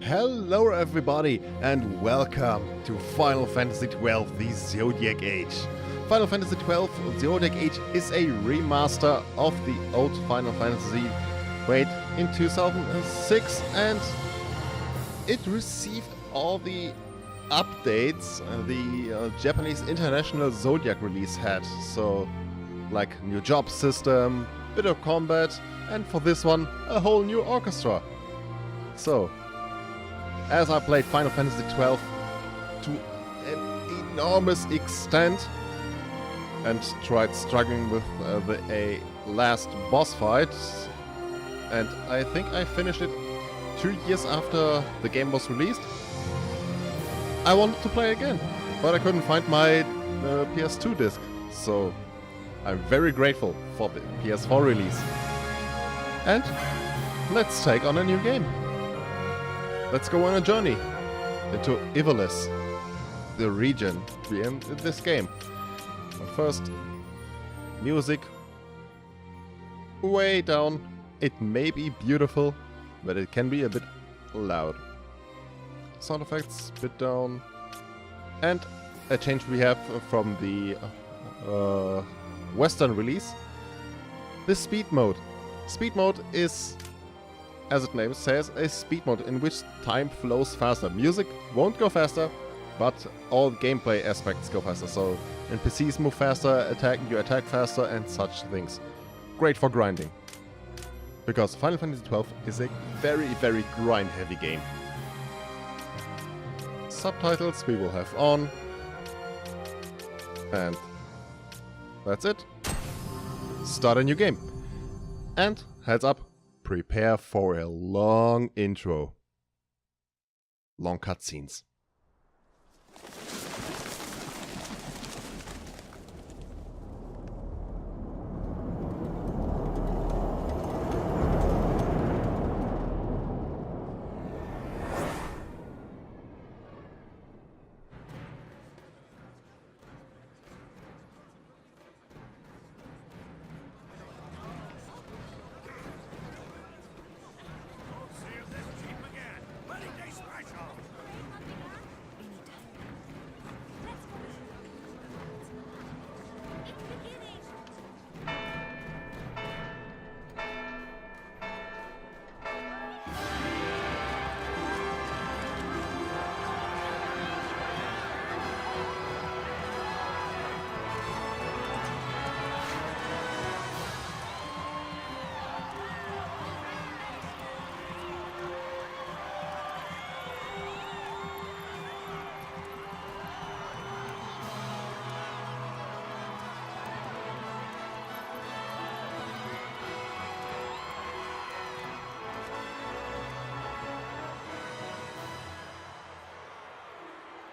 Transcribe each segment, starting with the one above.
Hello everybody and welcome to Final Fantasy XII The Zodiac Age. Final Fantasy XII Zodiac Age is a remaster of the old Final Fantasy made in 2006, and it received all the updates the Japanese International Zodiac release had. So, like new job system, bit of combat, and for this one, a whole new orchestra. So, as I played Final Fantasy XII to an enormous extent and tried struggling with a last boss fight, and I think I finished it 2 years after the game was released, I wanted to play again, but I couldn't find my PS2 disc, so I'm very grateful for the PS4 release. And let's take on a new game. Let's go on a journey into Ivalice, the region in this game. But first, music way down. It may be beautiful, but it can be a bit loud. Sound effects bit down. And a change we have from the Western release, the speed mode. Speed mode is, as its name says, a speed mode in which time flows faster. Music won't go faster, but all gameplay aspects go faster. So NPCs move faster, you attack faster, and such things. Great for grinding. Because Final Fantasy XII is a very, very grind-heavy game. Subtitles we will have on. And that's it. Start a new game. And heads up, prepare for a long intro. Long cutscenes.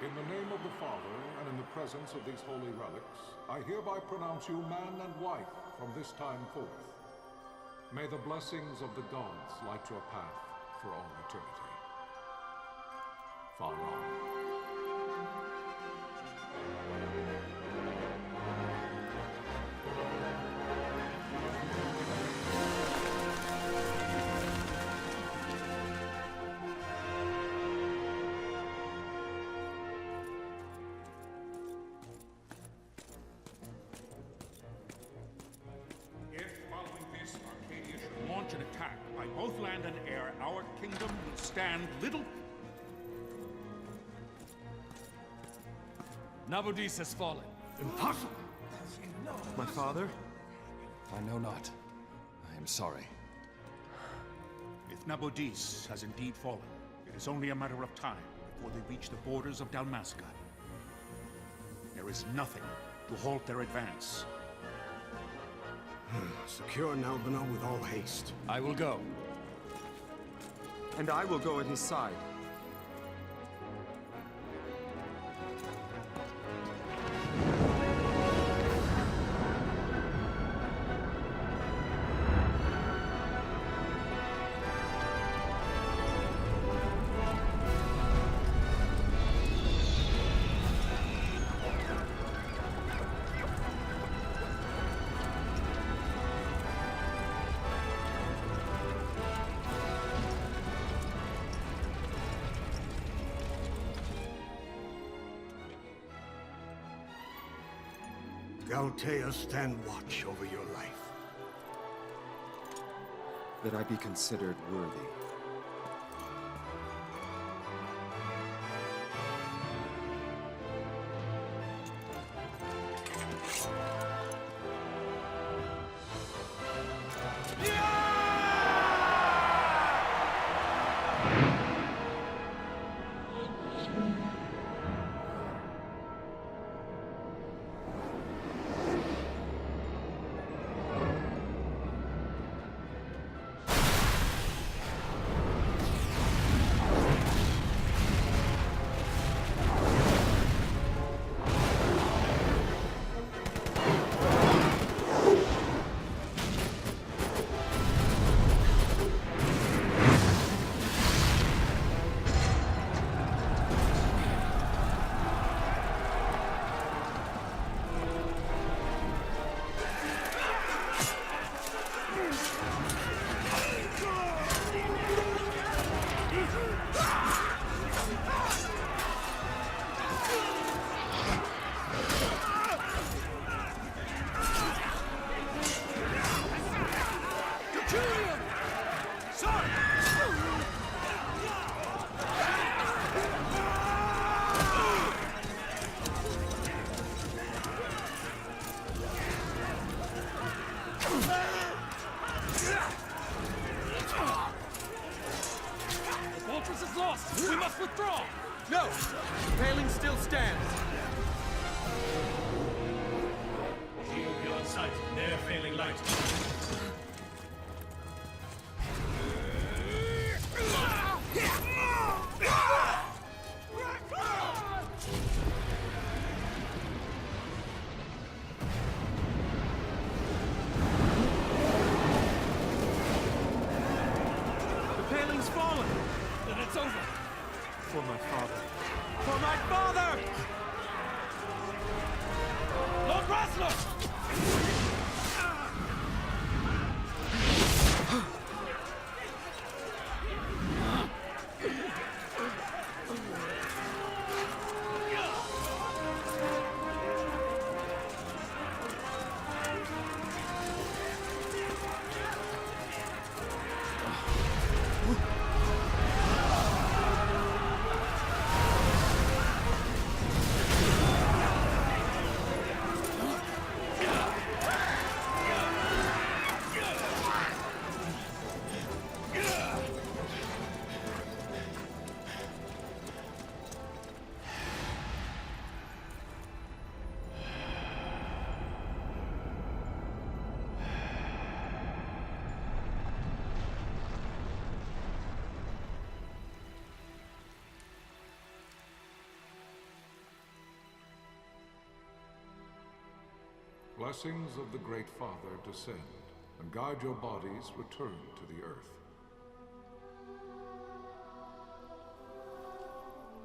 In the name of the Father, and in the presence of these holy relics, I hereby pronounce you man and wife from this time forth. May the blessings of the gods light your path for all eternity. Vaan. An attack by both land and air, our kingdom will stand little. Nabudis has fallen. Impossible! My father? I know not. I am sorry. If Nabudis has indeed fallen, it is only a matter of time before they reach the borders of Dalmasca. There is nothing to halt their advance. Secure Nalbina with all haste. I will go. And I will go at his side. Galtea stand watch over your life. That I be considered worthy. We must withdraw! No! The paling still stands! Shield beyond sight, ne'er failing light. The paling's fallen! Then it's over! For my father. For my father! Lord Rasler! Blessings of the Great Father descend, and guide your bodies return to the earth.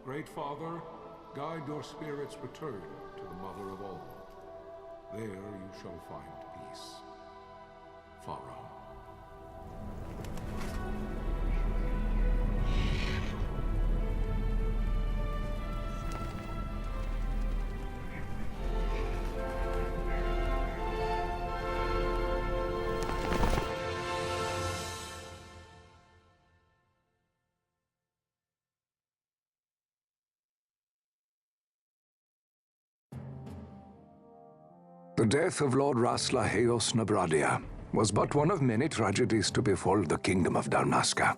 Great Father, guide your spirits return to the Mother of all. There you shall find peace. Pharaoh. The death of Lord Rasla Heos Nabradia was but one of many tragedies to befall the Kingdom of Dalmasca.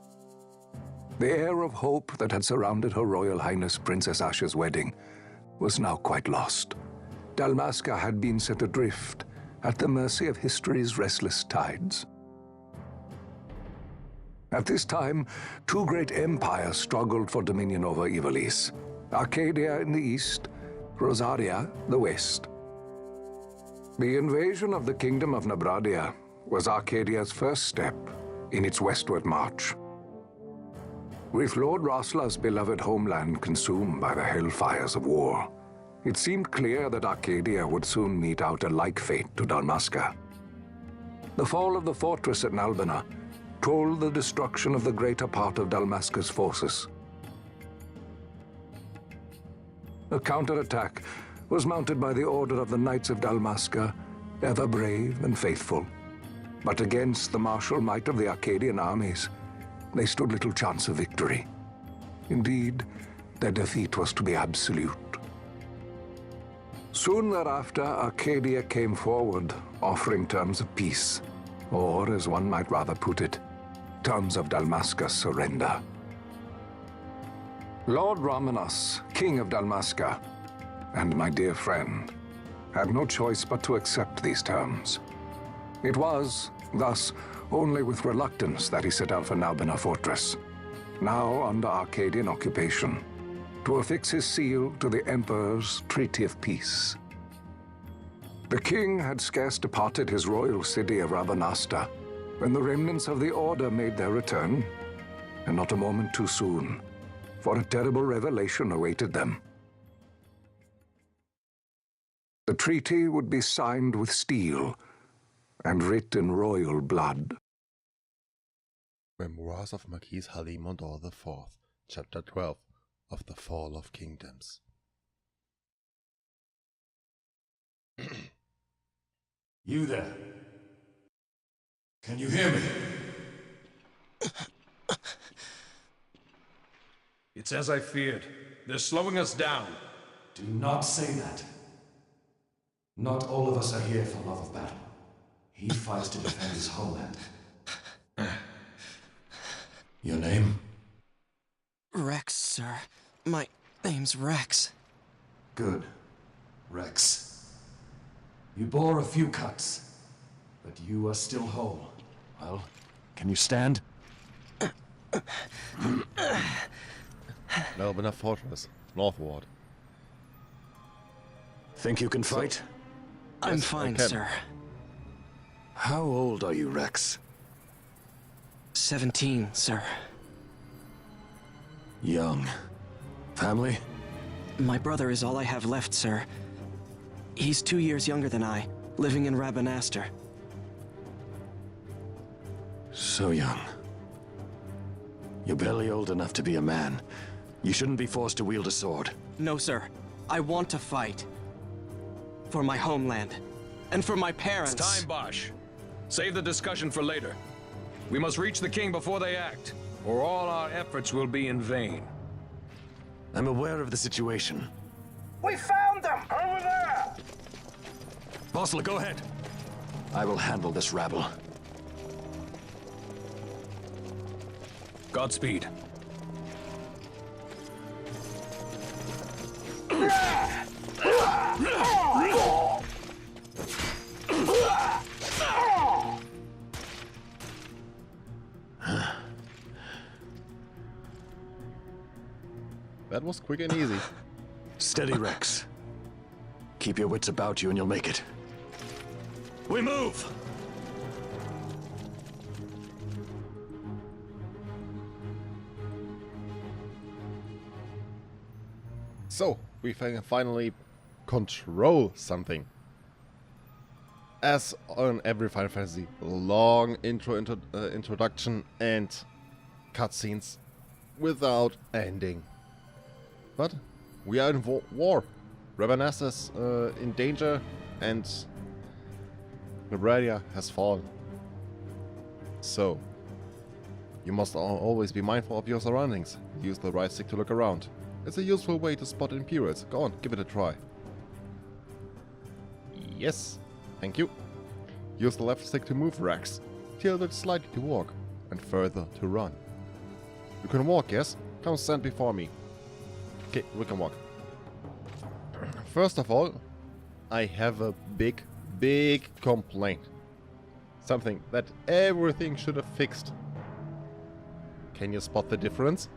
The air of hope that had surrounded Her Royal Highness Princess Asha's wedding was now quite lost. Dalmasca had been set adrift at the mercy of history's restless tides. At this time, two great empires struggled for dominion over Ivalice: Archadia in the east, Rozarria the west. The invasion of the Kingdom of Nabradia was Arcadia's first step in its westward march. With Lord Rasla's beloved homeland consumed by the hellfires of war, it seemed clear that Archadia would soon mete out a like fate to Dalmasca. The fall of the fortress at Nalbina told the destruction of the greater part of Dalmasca's forces. A counterattack was mounted by the order of the Knights of Dalmasca, ever brave and faithful. But against the martial might of the Arcadian armies, they stood little chance of victory. Indeed, their defeat was to be absolute. Soon thereafter, Arcadia came forward, offering terms of peace, or, as one might rather put it, terms of Dalmasca's surrender. Lord Romanos, King of Dalmasca, and my dear friend, had no choice but to accept these terms. It was, thus, only with reluctance that he set out for Nalbina Fortress, now under Arcadian occupation, to affix his seal to the Emperor's Treaty of Peace. The king had scarce departed his royal city of Rabanasta when the remnants of the Order made their return, and not a moment too soon, for a terrible revelation awaited them. The treaty would be signed with steel and writ in royal blood. Memoirs of Marquis Halimondor IV, Chapter 12 of the Fall of Kingdoms. You there? Can you hear me? It's as I feared. They're slowing us down. Do not say that. Not all of us are here for love of battle. He fights to defend his homeland. Your name? Rex, sir. My name's Rex. Good. Rex. You bore a few cuts, but you are still whole. Well, can you stand? Nalbina Fortress, northward. Think you can fight? I'm Yes, fine, I can. sir. How old are you, Rex? 17, sir. Young. Family? My brother is all I have left, sir. He's 2 years younger than I, living in Rabanastre. So young. You're barely old enough to be a man. You shouldn't be forced to wield a sword. No, sir. I want to fight. For my homeland. And for my parents. It's time, Bosch. Save the discussion for later. We must reach the king before they act, or all our efforts will be in vain. I'm aware of the situation. We found them! Over there! Bossler, go ahead. I will handle this rabble. Godspeed. That was quick and easy. Steady, Rex. Keep your wits about you and you'll make it. We move! So, we finally control something. As on every Final Fantasy, long introduction and cutscenes without ending. But we are in war. Rabanastre is in danger and Rozarria has fallen. So, you must always be mindful of your surroundings. Use the right stick to look around. It's a useful way to spot Imperials. Go on, give it a try. Yes, thank you. Use the left stick to move, Rex. Tilt it slightly to walk, and further to run. You can walk, yes? Come stand before me. Okay, we can walk. First of all, I have a big complaint. Something that everything should have fixed. Can you spot the difference?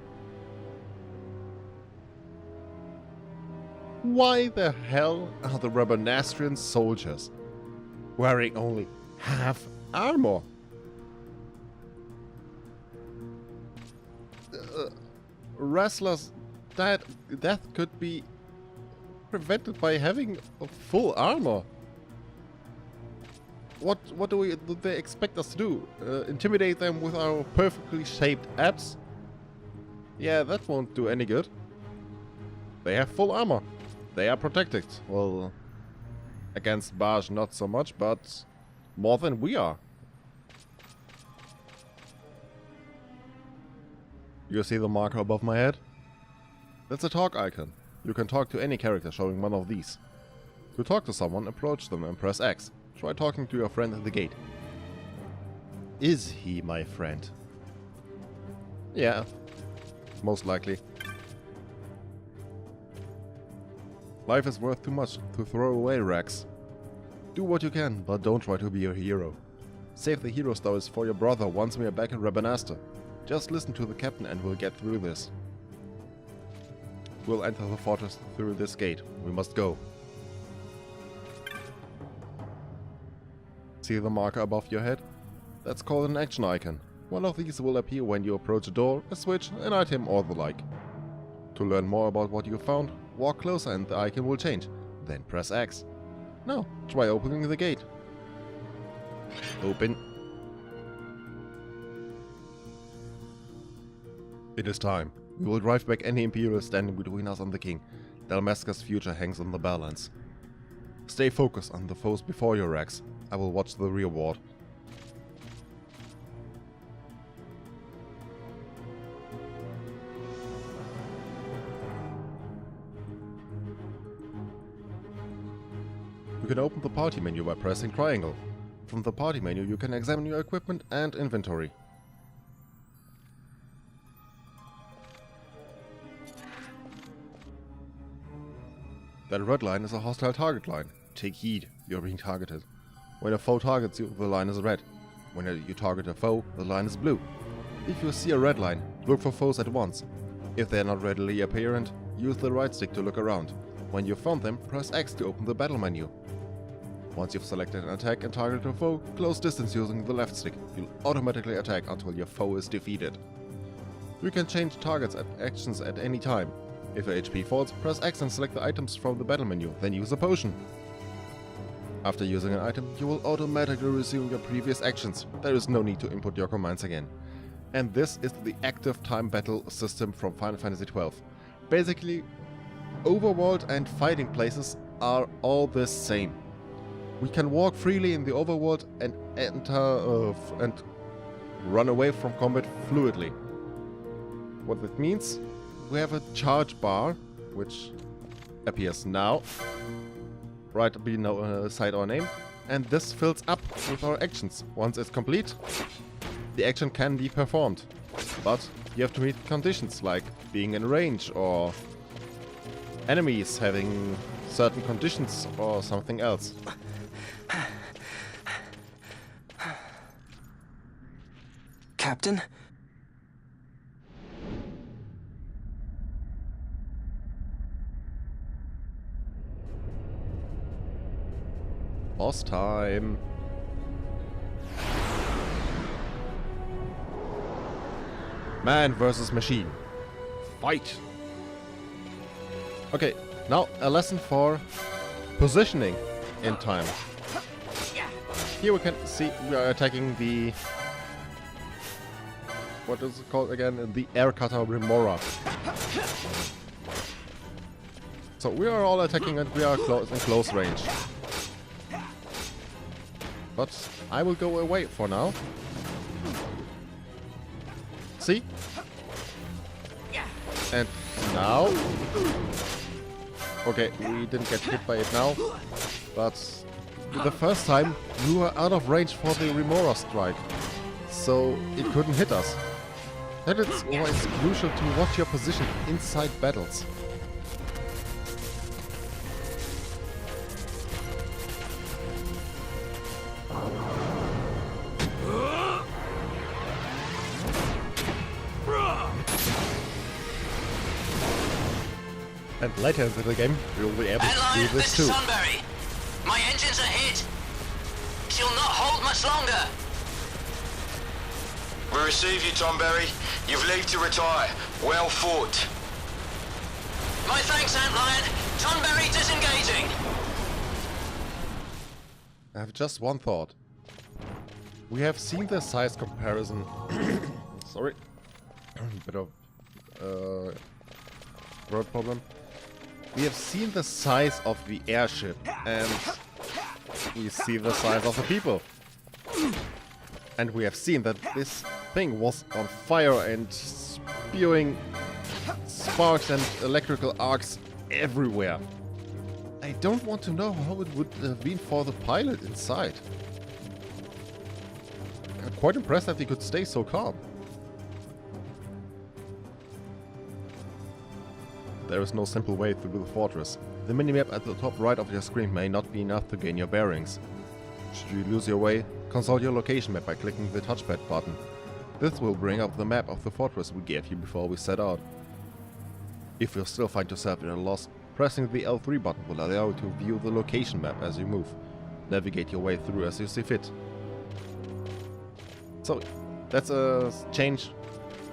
Why the hell are the Rabanastrian soldiers wearing only half armor? Wrestlers' death could be prevented by having a full armor. What do they expect us to do? Intimidate them with our perfectly shaped abs? Yeah, that won't do any good. They have full armor. They are protected. Well, against Barge not so much, but more than we are. You see the marker above my head? That's a talk icon. You can talk to any character showing one of these. To talk to someone, approach them and press X. Try talking to your friend at the gate. Is he my friend? Yeah, most likely. Life is worth too much to throw away, Rex. Do what you can, but don't try to be a hero. Save the hero stories for your brother once we are back in Rabanastre. Just listen to the captain and we'll get through this. We'll enter the fortress through this gate. We must go. See the marker above your head? That's called an action icon. One of these will appear when you approach a door, a switch, an item or the like. To learn more about what you found, walk closer and the icon will change. Then press X. Now, try opening the gate. Open. It is time. We will drive back any Imperials standing between us and the King. Dalmasca's future hangs on the balance. Stay focused on the foes before you, Rex. I will watch the reward. You can open the party menu by pressing triangle. From the party menu you can examine your equipment and inventory. That red line is a hostile target line. Take heed, you're being targeted. When a foe targets you, the line is red. When you target a foe, the line is blue. If you see a red line, look for foes at once. If they are not readily apparent, use the right stick to look around. When you've found them, press X to open the battle menu. Once you've selected an attack and targeted a foe, close distance using the left stick. You'll automatically attack until your foe is defeated. You can change targets and actions at any time. If your HP falls, press X and select the items from the battle menu, then use a potion. After using an item, you will automatically resume your previous actions. There is no need to input your commands again. And this is the active time battle system from Final Fantasy XII. Basically, overworld and fighting places are all the same. We can walk freely in the overworld and enter and run away from combat fluidly. What that means, we have a charge bar, which appears now, right beside our name, and this fills up with our actions. Once it's complete, the action can be performed, but you have to meet conditions like being in range or enemies having certain conditions or something else. Captain? Boss time. Man versus machine. Fight! Okay, now a lesson for positioning in time. Here we can see we are attacking the... what is it called again? The air cutter Remora. So we are all attacking and we are in close range. But I will go away for now. See? And now... okay, we didn't get hit by it now. But the first time we were out of range for the Remora strike. So it couldn't hit us. And it's always crucial to watch your position inside battles. And later into the game, we will be able to do this too. Sunbury. My engines are hit. She'll not hold much longer. We receive you, Tonberry. You've leave to retire. Well fought. My thanks, Antlion. Tonberry disengaging. I have just one thought. We have seen the size comparison. Sorry. Bit of word problem. We have seen the size of the airship, and we see the size of the people. And we have seen that this thing was on fire and spewing sparks and electrical arcs everywhere. I don't want to know how it would have been for the pilot inside. I'm quite impressed that he could stay so calm. There is no simple way through the fortress. The minimap at the top right of your screen may not be enough to gain your bearings. Should you lose your way, consult your location map by clicking the touchpad button. This will bring up the map of the fortress we gave you before we set out. If you still find yourself at a loss, pressing the L3 button will allow you to view the location map as you move. Navigate your way through as you see fit. So, that's a change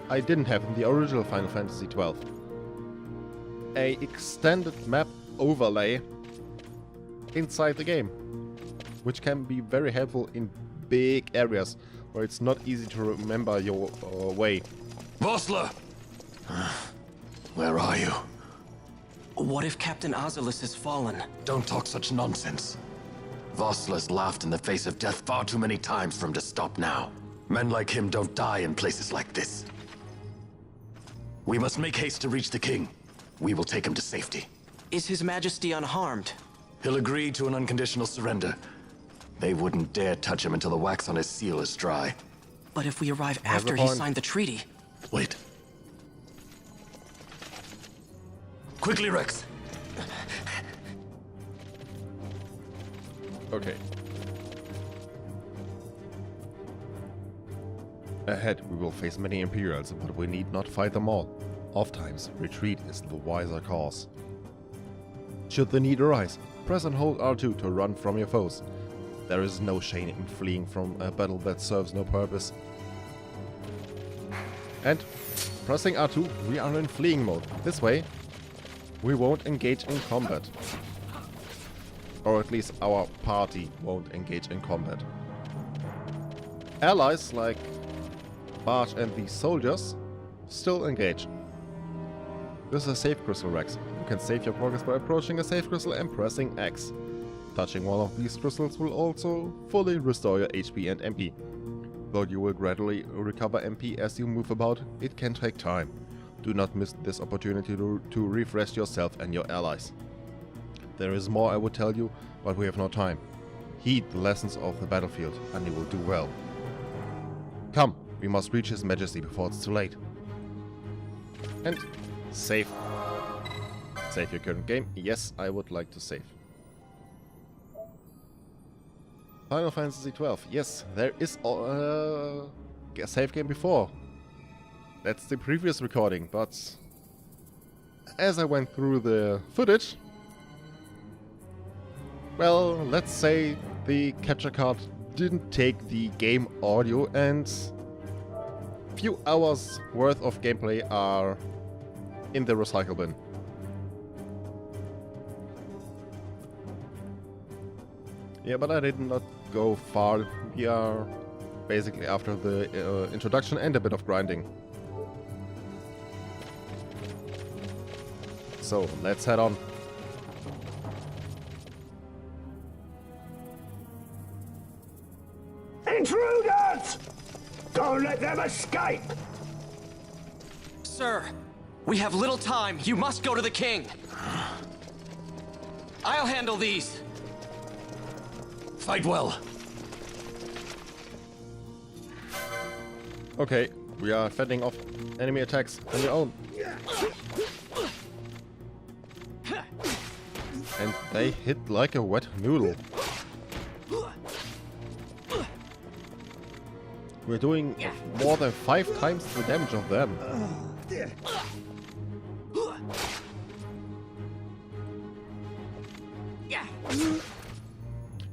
I didn't have in the original Final Fantasy XII. A extended map overlay inside the game, which can be very helpful in big areas where it's not easy to remember your way. Vossler! Where are you? What if Captain Ivalice has fallen? Don't talk such nonsense. Vossler's laughed in the face of death far too many times for him to stop now. Men like him don't die in places like this. We must make haste to reach the king. We will take him to safety. Is His Majesty unharmed? He'll agree to an unconditional surrender. They wouldn't dare touch him until the wax on his seal is dry. But if we arrive after he signed the treaty... Wait. Quickly, Rex! Okay. Ahead we will face many Imperials, but we need not fight them all. Ofttimes, retreat is the wiser course. Should the need arise, press and hold R2 to run from your foes. There is no shame in fleeing from a battle that serves no purpose. And pressing R2, we are in fleeing mode. This way, we won't engage in combat. Or at least our party won't engage in combat. Allies like Barge and the soldiers still engage. This is a save crystal, Rex. You can save your progress by approaching a save crystal and pressing X. Touching one of these crystals will also fully restore your HP and MP. Though you will gradually recover MP as you move about, it can take time. Do not miss this opportunity to refresh yourself and your allies. There is more I would tell you, but we have no time. Heed the lessons of the battlefield, and you will do well. Come, we must reach His Majesty before it's too late. And save. Save your current game. Yes, I would like to save. Final Fantasy XII. Yes, there is a save game before. That's the previous recording, but as I went through the footage, well, let's say the capture card didn't take the game audio and few hours worth of gameplay are in the recycle bin. Yeah, but I did not go far. We are basically after the introduction and a bit of grinding. So, let's head on. Intruders! Don't let them escape! Sir, we have little time. You must go to the king. I'll handle these. Fight well. Okay, we are fending off enemy attacks on your own. And they hit like a wet noodle. We're doing more than 5 times the damage of them.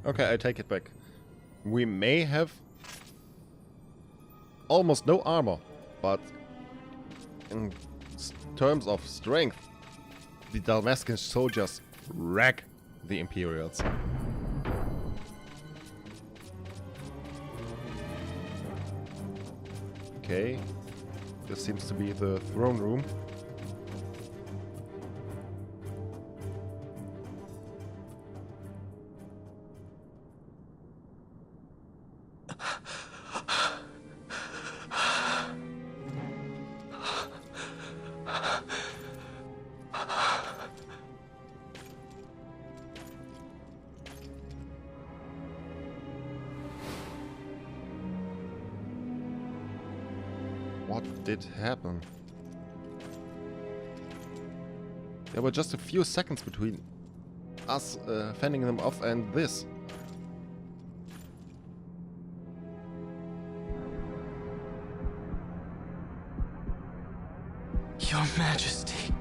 Okay, I take it back. We may have almost no armor, but in terms of strength, the Dalmascan soldiers wreck the Imperials. Okay, this seems to be the throne room. What did happen? There were just a few seconds between us fending them off and this. Your Majesty.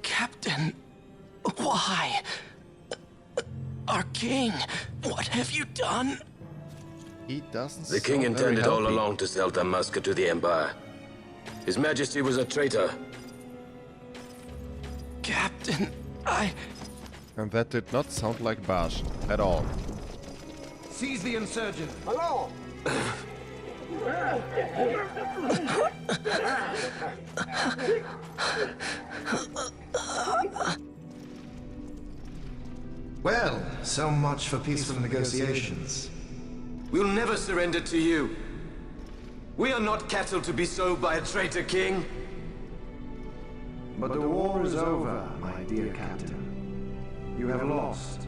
Captain, why? Our king, what have you done? He doesn't. The king intended all along to sell Dalmasca to the Empire. His Majesty was a traitor. Captain, And that did not sound like Bash at all. Seize the insurgent. Hello! Well, so much for peaceful negotiations. We'll never surrender to you. We are not cattle to be sold by a traitor king. But the war is over, my dear captain. You have lost.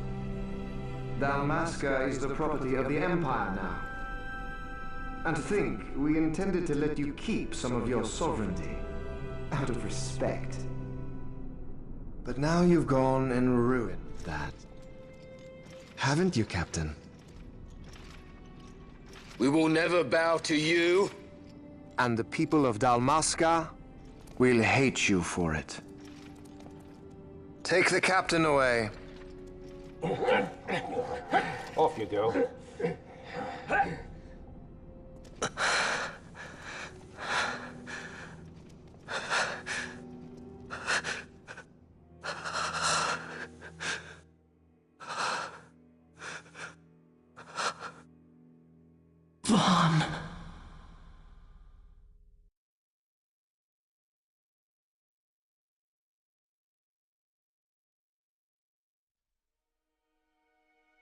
Dalmasca is the property of the Empire now. And to think, we intended to let you keep some of your sovereignty, out of respect. But now you've gone and ruined that. Haven't you, Captain? We will never bow to you. And the people of Dalmasca will hate you for it. Take the captain away. Off you go. Vaan.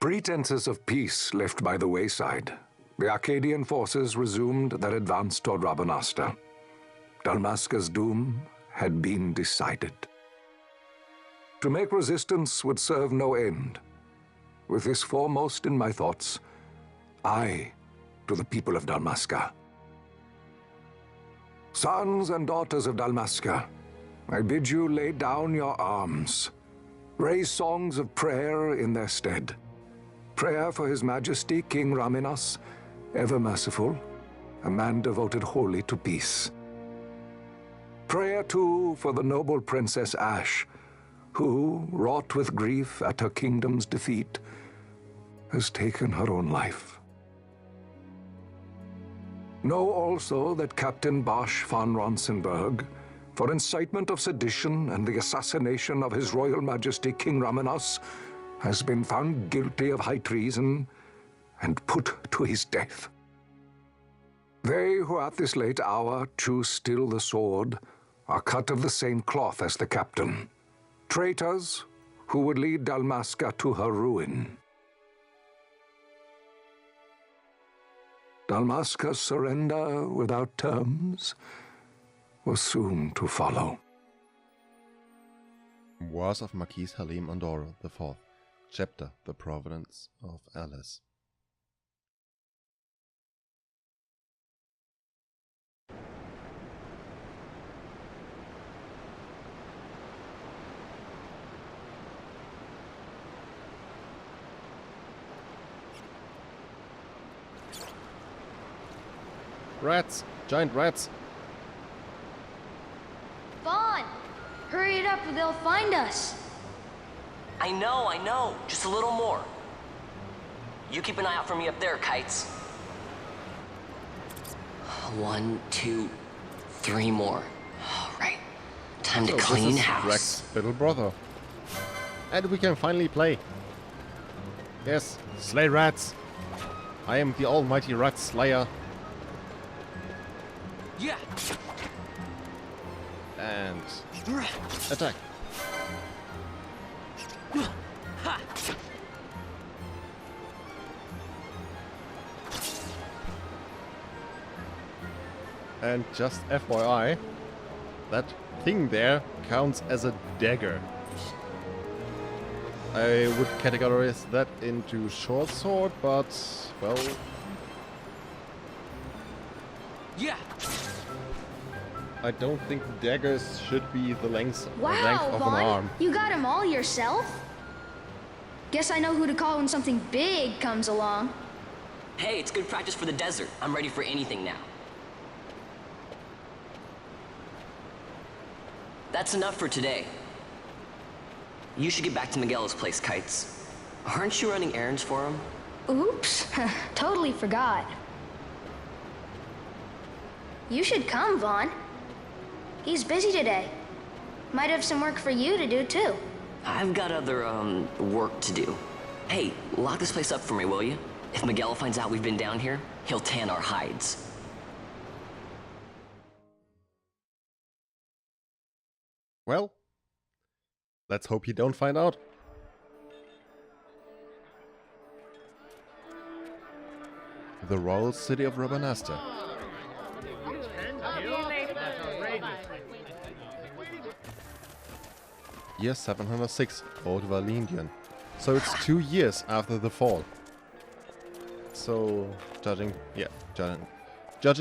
Pretenses of peace left by the wayside, the Arcadian forces resumed their advance toward Rabanasta. Dalmasca's doom had been decided. To make resistance would serve no end. With this foremost in my thoughts, I to the people of Dalmasca. Sons and daughters of Dalmasca, I bid you lay down your arms. Raise songs of prayer in their stead. Prayer for His Majesty King Raminas, ever merciful, a man devoted wholly to peace. Prayer, too, for the noble Princess Ash, who, wrought with grief at her kingdom's defeat, has taken her own life. Know also that Captain Bosch von Ronsenberg, for incitement of sedition and the assassination of His Royal Majesty King Raminas, has been found guilty of high treason and put to his death. They who at this late hour choose still the sword are cut of the same cloth as the captain, traitors who would lead Dalmasca to her ruin. Dalmasca's surrender without terms was soon to follow. Wars of Marquis Halim Andorra IV, Chapter The Providence of Alice. Rats! Giant rats! Vaan! Hurry it up or they'll find us! I know. Just a little more. You keep an eye out for me up there, Kites. 1, 2, 3 more. All right. Time to clean house. Rex's little brother. And we can finally play. Yes, slay rats. I am the almighty rat slayer. Yeah. And attack. And just FYI, that thing there counts as a dagger. I would categorize that into short sword, but, well... Yeah! I don't think daggers should be the length of Wow, an arm. Vaan, you got them all yourself? Guess I know who to call when something big comes along. Hey, it's good practice for the desert. I'm ready for anything now. That's enough for today. You should get back to Miguel's place, Kites. Aren't you running errands for him? Oops, totally forgot. You should come, Vaan. He's busy today. Might have some work for you to do, too. I've got other, work to do. Hey, lock this place up for me, will you? If Miguel finds out we've been down here, he'll tan our hides. Well, let's hope you don't find out. The royal city of Rabanasta. Year 706, Old Valindian. So it's 2 years after the fall. So, judging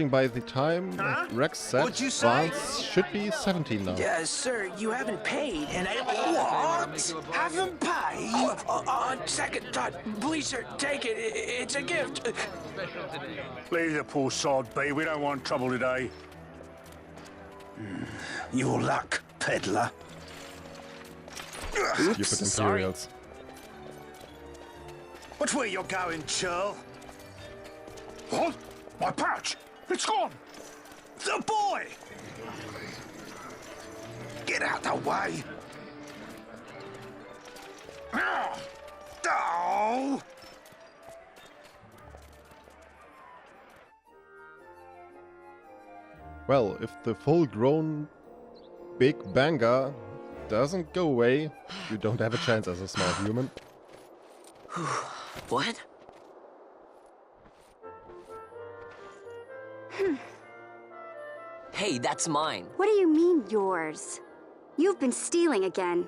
by the time Rex said, Vaan should be 17 now. Sir, you haven't paid, and I... What? Haven't paid? On second thought, please, sir, take it. It's a gift. Leave the poor sod be. We don't want trouble today. Your luck, peddler. Stupid Imperials. Watch where you're going, churl. What? My pouch! It's gone! The boy! Get out the way. Oh! Well, if the full-grown Big Banger doesn't go away, you don't have a chance as a small human. What? Hey, that's mine. What do you mean, yours? You've been stealing again.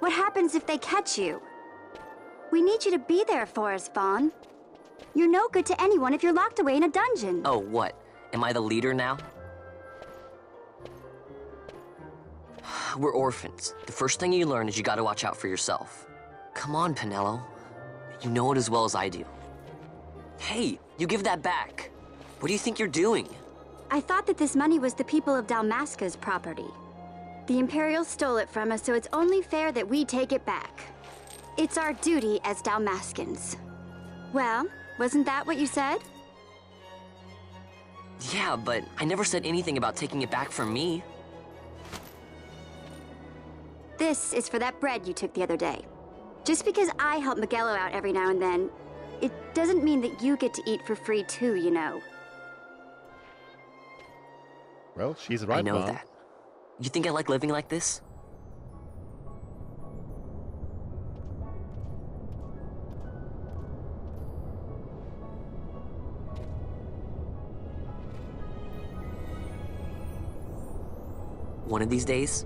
What happens if they catch you? We need you to be there for us, Vaan. You're no good to anyone if you're locked away in a dungeon. Oh, what? Am I the leader now? We're orphans. The first thing you learn is you gotta watch out for yourself. Come on, Penelo. You know it as well as I do. Hey, you give that back. What do you think you're doing? I thought that this money was the people of Dalmasca's property. The Imperials stole it from us, so it's only fair that we take it back. It's our duty as Dalmascans. Well, wasn't that what you said? Yeah, but I never said anything about taking it back from me. This is for that bread you took the other day. Just because I help Miguelo out every now and then, it doesn't mean that you get to eat for free too, you know. Well, she's right, I know Vaan. that. You think I like living like this? One of these days,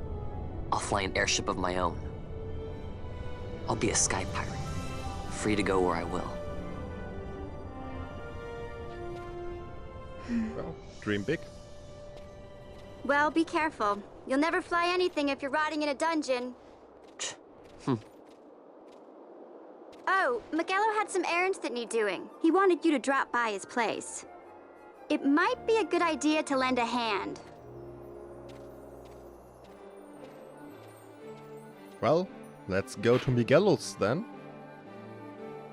I'll fly an airship of my own. I'll be a sky pirate, free to go where I will. Well, dream big. Well, be careful. You'll never fly anything if you're rotting in a dungeon. Oh, Miguelo had some errands that need doing. He wanted you to drop by his place. It might be a good idea to lend a hand. Well, let's go to Miguelo's then.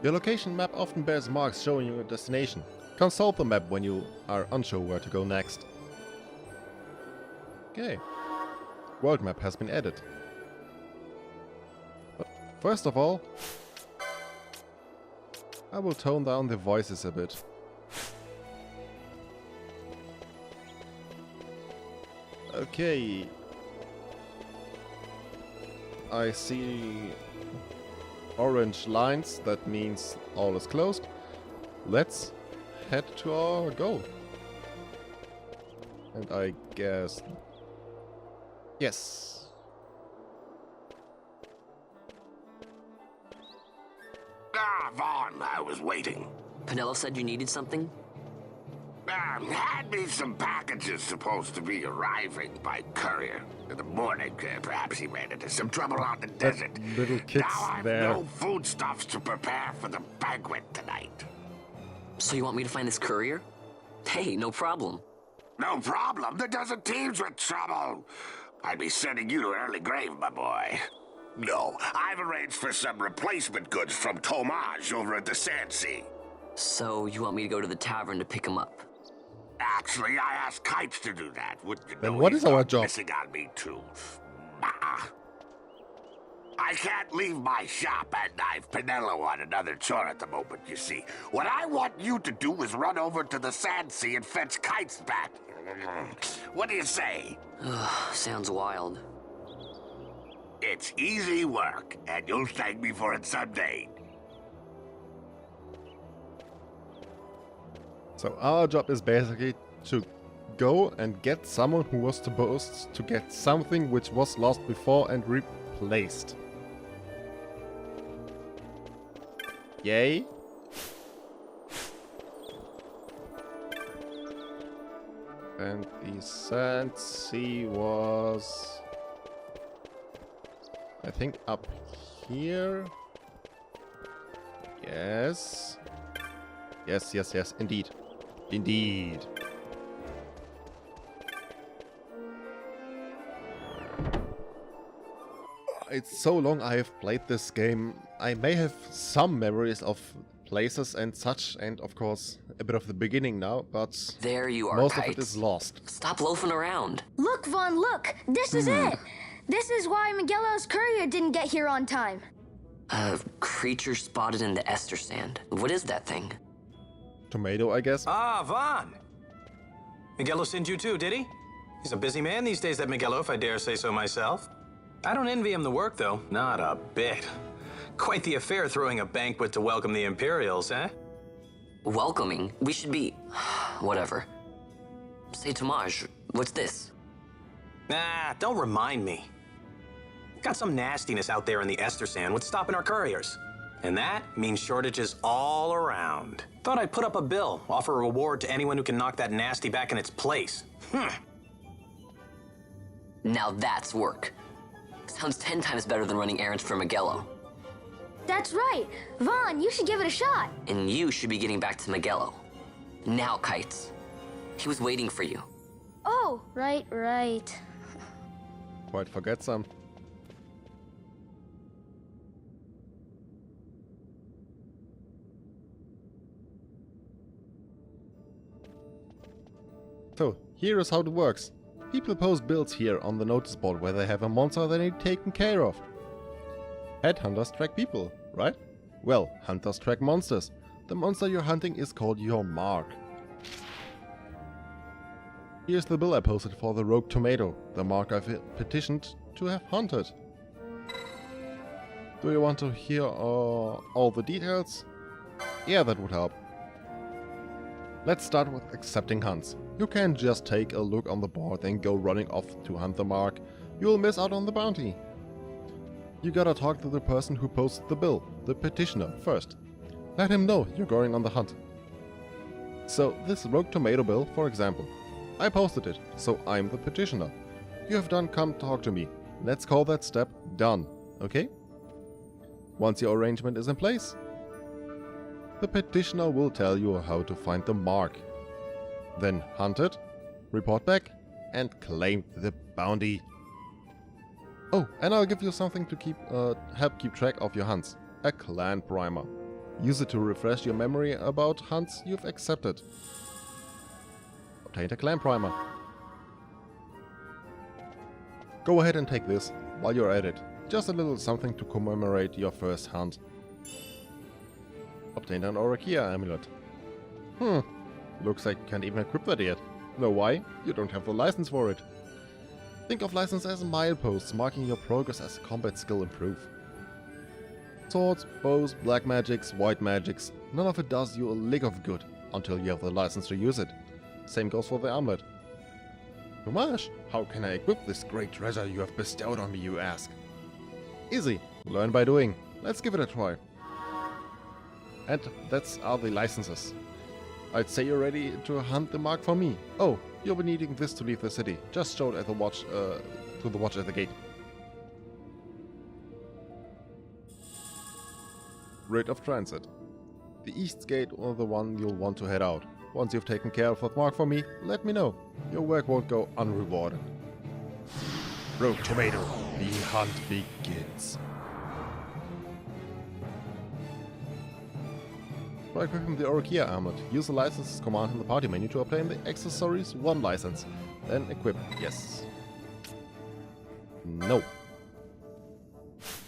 Your location map often bears marks showing you a destination. Consult the map when you are unsure where to go next. Okay. World map has been added. But first of all, I will tone down the voices a bit. Okay. I see orange lines, that means all is closed. Let's head to our goal. And I guess... yes. Vaan, I was waiting. Pinello said you needed something? Had me some packages supposed to be arriving by courier. In the morning, perhaps he ran into some trouble on the desert. Little kids now I've there. no foodstuffs to prepare for the banquet tonight. So you want me to find this courier? Hey, no problem. No problem. The desert teems with trouble. I'd be sending you to an early grave, my boy. No, I've arranged for some replacement goods from Tomage over at the Sandsea. So you want me to go to the tavern to pick him up? Actually, I asked Kites to do that. Wouldn't you know? Then what he's is our not job? Missing on me too. I can't leave my shop and I've Pinello on another chore at the moment, you see. What I want you to do is run over to the Sandsea and fetch Kites back. What do you say? Sounds wild. It's easy work, and you'll thank me for it someday. So our job is basically to go and get someone who was supposed to get something which was lost before and replaced. Yay. And the Sandsea was, I think, up here. Yes. Yes, yes, yes, indeed. Indeed. It's so long I have played this game. I may have some memories of places and such, and of course a bit of the beginning now, but there you are, most Kites. of it is lost. Stop loafing around. Look, Vaan, look! This is it! This is why Miguelo's courier didn't get here on time. Creature spotted in the Ester sand. What is that thing? Tomato, I guess. Ah, Vaan! Miguelo sent you too, did he? He's a busy man these days, that Miguelo, if I dare say so myself. I don't envy him the work, though. Not a bit. Quite the affair throwing a banquet to welcome the Imperials, eh? Welcoming? We should be... whatever. Say, Tomage, what's this? Nah, don't remind me. Got some nastiness out there in the Ester sand. What's stopping our couriers? And that means shortages all around. Thought I'd put up a bill, offer a reward to anyone who can knock that nasty back in its place. Now that's work. Sounds 10 times better than running errands for Miguelo. That's right. Vaan, you should give it a shot. And you should be getting back to Miguelo. Now, Kites. He was waiting for you. Oh, right. Quite forget some. So, here is how it works. People post bills here on the notice board where they have a monster they need taken care of. Headhunters track people, right? Well, hunters track monsters. The monster you're hunting is called your mark. Here's the bill I posted for the rogue tomato, the mark I've petitioned to have hunted. Do you want to hear all the details? Yeah, that would help. Let's start with accepting hunts. You can't just take a look on the board and go running off to hunt the mark. You'll miss out on the bounty. You gotta talk to the person who posted the bill, the petitioner, first. Let him know you're going on the hunt. So, this rogue tomato bill, for example. I posted it, so I'm the petitioner. You have done come talk to me. Let's call that step done, okay? Once your arrangement is in place, the petitioner will tell you how to find the mark. Then hunt it, report back, and claim the bounty. Oh, and I'll give you something to help keep track of your hunts. A clan primer. Use it to refresh your memory about hunts you've accepted. Obtain a clan primer. Go ahead and take this while you're at it. Just a little something to commemorate your first hunt. Obtain an Archadia amulet. Looks like you can't even equip that yet. Know why? You don't have the license for it. Think of license as mileposts marking your progress as combat skill improve. Swords, bows, black magics, white magics, none of it does you a lick of good until you have the license to use it. Same goes for the amulet. Tomage, how can I equip this great treasure you have bestowed on me, you ask? Easy. Learn by doing. Let's give it a try. And that's all the licenses. I'd say you're ready to hunt the mark for me. Oh, you'll be needing this to leave the city. Just show it at the watch, to the watch at the gate. Rate of transit. The east gate or the one you'll want to head out. Once you've taken care of that mark for me, let me know. Your work won't go unrewarded. Rogue Tomato, the hunt begins. By equipping the Archadia armlet, use the licenses command in the party menu to obtain the accessories 1 license. Then equip, yes. No.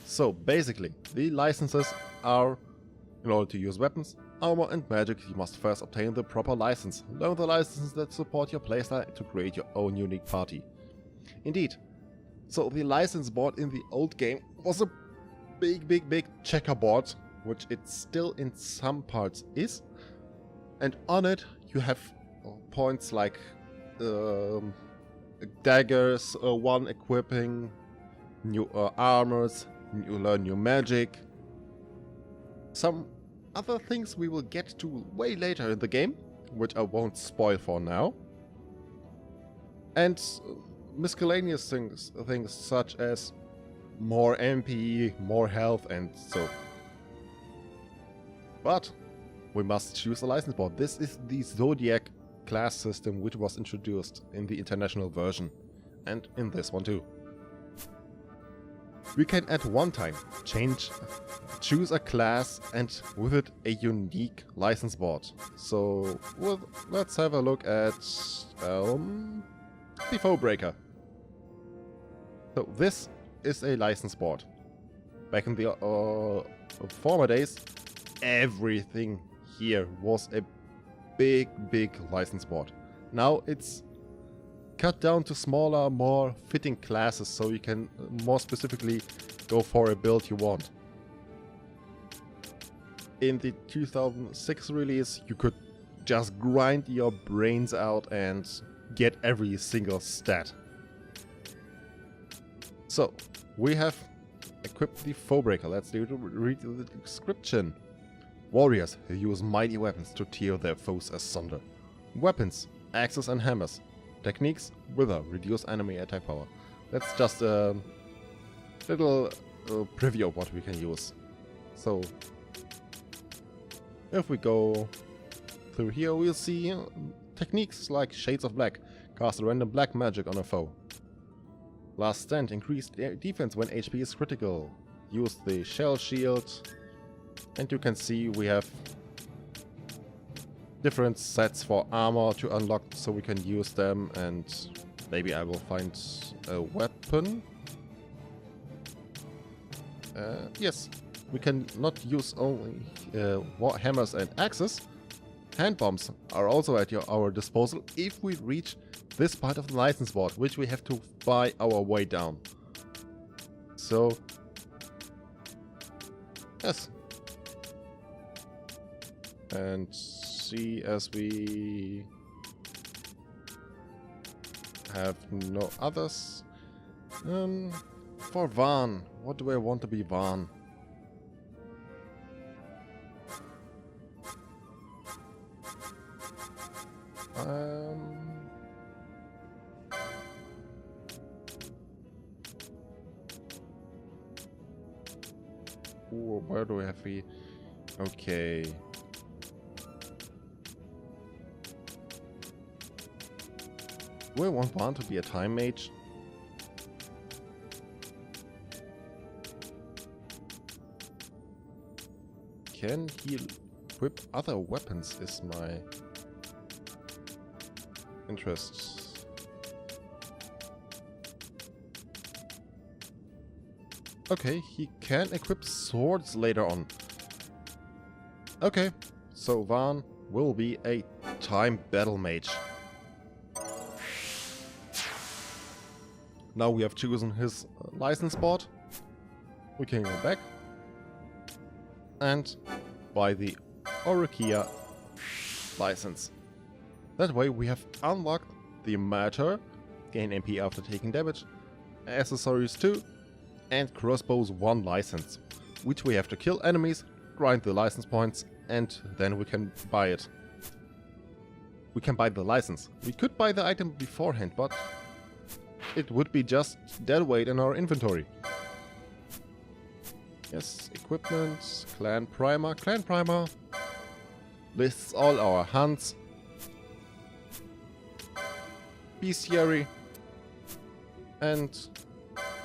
So basically, the licenses are, in order to use weapons, armor and magic, you must first obtain the proper license. Learn the licenses that support your playstyle to create your own unique party. Indeed. So the license board in the old game was a big checkerboard, which it still in some parts is. And on it you have points like daggers, 1 equipping, new armors, you learn new magic. Some other things we will get to way later in the game, which I won't spoil for now. And miscellaneous things such as more MP, more health and so. But we must choose a license board. This is the Zodiac class system which was introduced in the international version and in this one too. We can at one time choose a class and with it a unique license board. So let's have a look at the Foebreaker. So this is a license board. Back in the former days, everything here was a big license board. Now it's cut down to smaller, more fitting classes, so you can more specifically go for a build you want. In the 2006 release, you could just grind your brains out and get every single stat. So, we have equipped the Foebreaker. Let's read the description. Warriors who use mighty weapons to tear their foes asunder. Weapons, axes and hammers. Techniques, wither, reduce enemy attack power. That's just a little preview of what we can use. So, if we go through here, we'll see techniques like Shades of Black. Cast a random black magic on a foe. Last Stand, increase defense when HP is critical. Use the Shell Shield. And you can see we have different sets for armor to unlock, so we can use them, and maybe I will find a weapon. Yes, we can not use only hammers and axes. Hand bombs are also at our disposal if we reach this part of the license board, which we have to buy our way down. So, yes. And see, as we have no others. For Vaan, what do I want to be Vaan? Ooh, where do we have the... Okay. Do I want Vaan to be a time mage? Can he equip other weapons is my interest. Okay, he can equip swords later on. Okay, so Vaan will be a time battle mage. Now we have chosen his license board. We can go back and buy the Archadia license. That way we have unlocked the Matter, gain MP after taking damage, accessories 2, and crossbows 1 license, which we have to kill enemies, grind the license points, and then we can buy it. We can buy the license. We could buy the item beforehand, but it would be just dead weight in our inventory. Yes, equipment, clan primer. Clan primer lists all our hunts, bestiary, and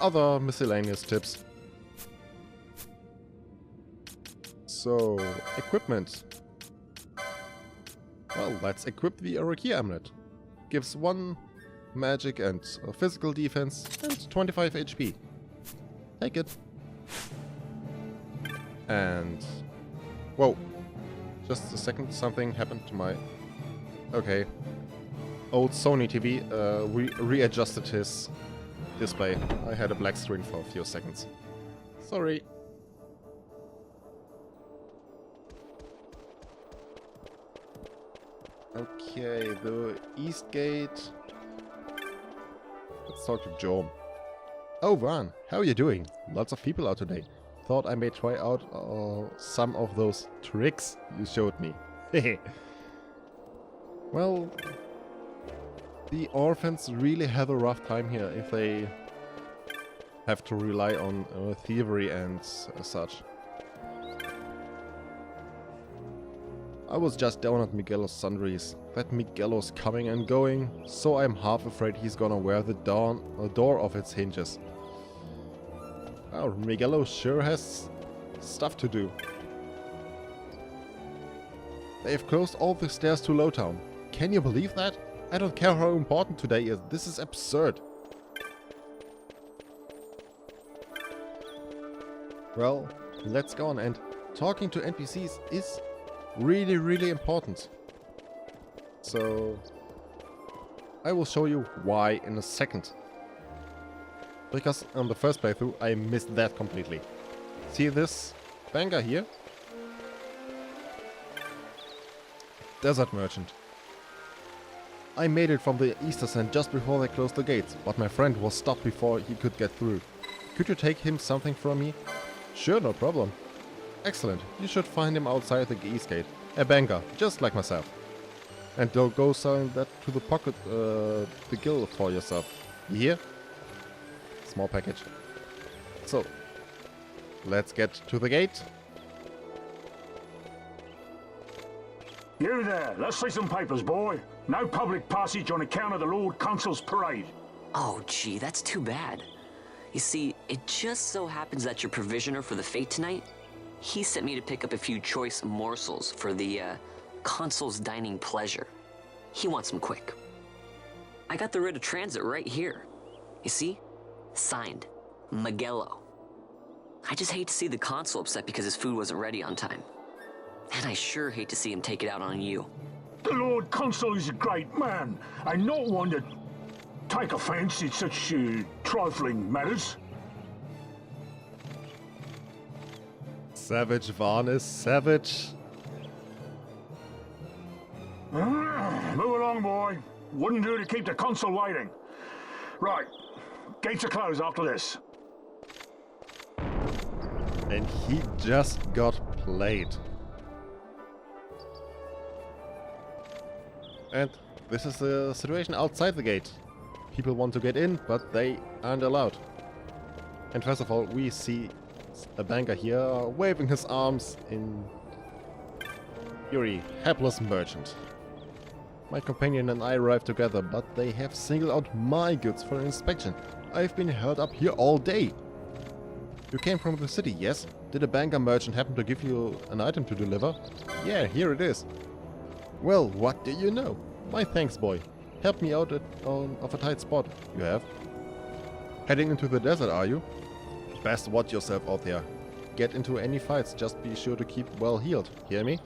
other miscellaneous tips. So, equipment. Well, let's equip the Rozarria amulet. Gives 1 magic and physical defense and 25 HP. Take it. And... whoa. Just a second, something happened to my... okay. Old Sony TV readjusted his display. I had a black screen for a few seconds. Sorry. Okay, the east gate. Let's talk to Joe. Oh, Vaan, how are you doing? Lots of people out today. Thought I may try out some of those tricks you showed me. Well, the orphans really have a rough time here if they have to rely on thievery and such. I was just down at Miguelo's sundries. That Miguelo's coming and going, so I'm half afraid he's gonna wear the door off its hinges. Oh, Miguelo sure has stuff to do. They've closed all the stairs to Lowtown. Can you believe that? I don't care how important today is. This is absurd. Well, let's go on, and talking to NPCs is really, really important. So, I will show you why in a second. Because on the first playthrough I missed that completely. See this banger here? Desert Merchant. I made it from the Easter Sand just before they closed the gates, but my friend was stopped before he could get through. Could you take him something from me? Sure, no problem. Excellent, you should find him outside the east gate. A banker, just like myself. And don't go selling that to the pocket, the guild for yourself. You hear? Small package. So, let's get to the gate. You there, let's see some papers, boy. No public passage on account of the Lord Consul's parade. Oh, gee, that's too bad. You see, it just so happens that your provisioner for the fete tonight, he sent me to pick up a few choice morsels for the, Consul's dining pleasure. He wants them quick. I got the writ of transit right here. You see? Signed, Miguelo. I just hate to see the Consul upset because his food wasn't ready on time. And I sure hate to see him take it out on you. The Lord Consul is a great man, and not one to take offense in such trifling matters. Savage Vaan is savage. Move along, boy. Wouldn't do to keep the Consul waiting. Right, gates are closed after this. And he just got played. And this is the situation outside the gate. People want to get in, but they aren't allowed. And first of all, we see a banker here waving his arms in fury. Hapless merchant. My companion and I arrived together, but they have singled out my goods for inspection. I've been held up here all day. You came from the city, yes? Did a banker merchant happen to give you an item to deliver? Yeah, here it is. Well, what do you know? My thanks, boy. Help me out of a tight spot. You have? Heading into the desert, are you? Best watch yourself out there. Get into any fights, just be sure to keep well healed. Hear me?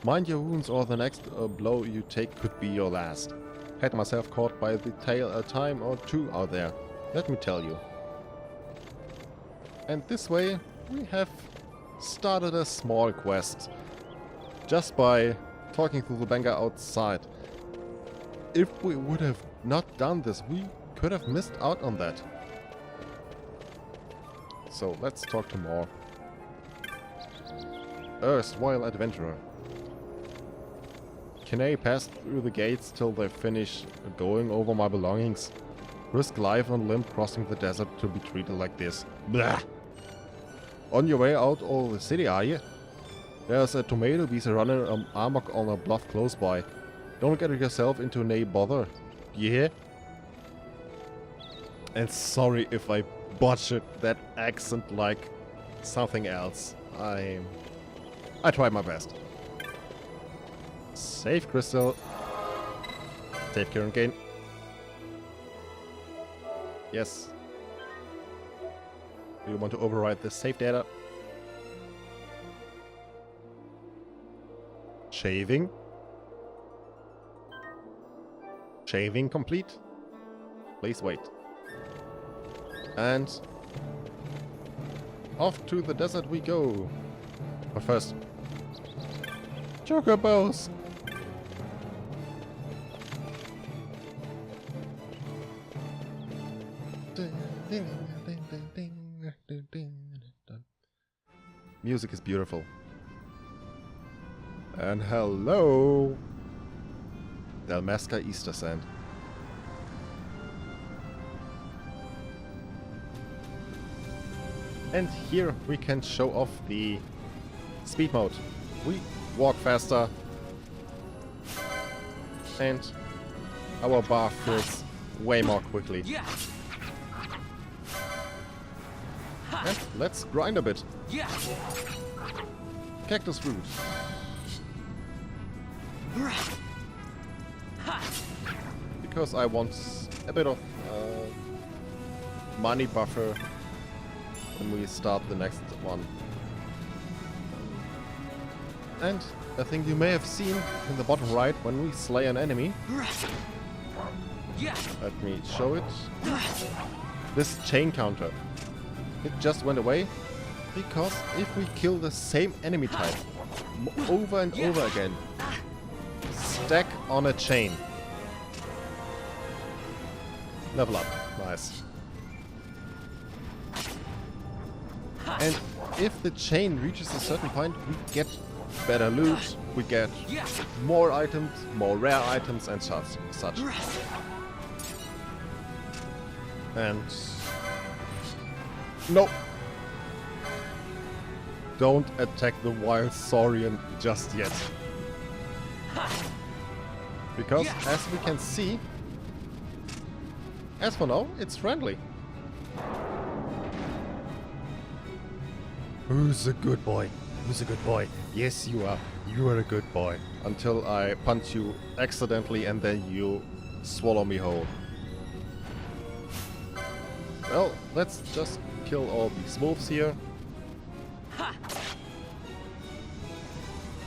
Mind your wounds or the next blow you take could be your last. Had myself caught by the tail a time or two out there. Let me tell you. And this way, we have started a small quest. Just by talking to the banker outside. If we would have not done this, we could have missed out on that. So let's talk to more. erstwhile adventurer. Can I pass through the gates till they finish going over my belongings? Risk life and limb crossing the desert to be treated like this. Blah! On your way out of the city, are you? There's a tomato beast running amok on a bluff close by. Don't get yourself into nae bother. You hear? And sorry if I butchered that accent like something else. I tried my best. Save crystal. Save current gain. Yes. Do you want to override the save data? Shaving. Shaving complete. Please wait. And off to the desert we go. But first, chocobos. Music is beautiful. And hello, Dalmasca Easter Sand. And here we can show off the speed mode. We walk faster and our bar fills way more quickly. And let's grind a bit. Cactus fruit. Because I want a bit of money buffer when we start the next one. And I think you may have seen in the bottom right when we slay an enemy. Let me show it. This chain counter. It just went away because if we kill the same enemy type over and over again, stack on a chain. Level up. Nice. And if the chain reaches a certain point, we get better loot, we get more items, more rare items and such. And no! Don't attack the wild Saurian just yet. Because, as we can see, as for now, it's friendly. Who's a good boy? Who's a good boy? Yes, you are. You are a good boy. Until I punch you accidentally and then you swallow me whole. Well, let's just kill all these wolves here.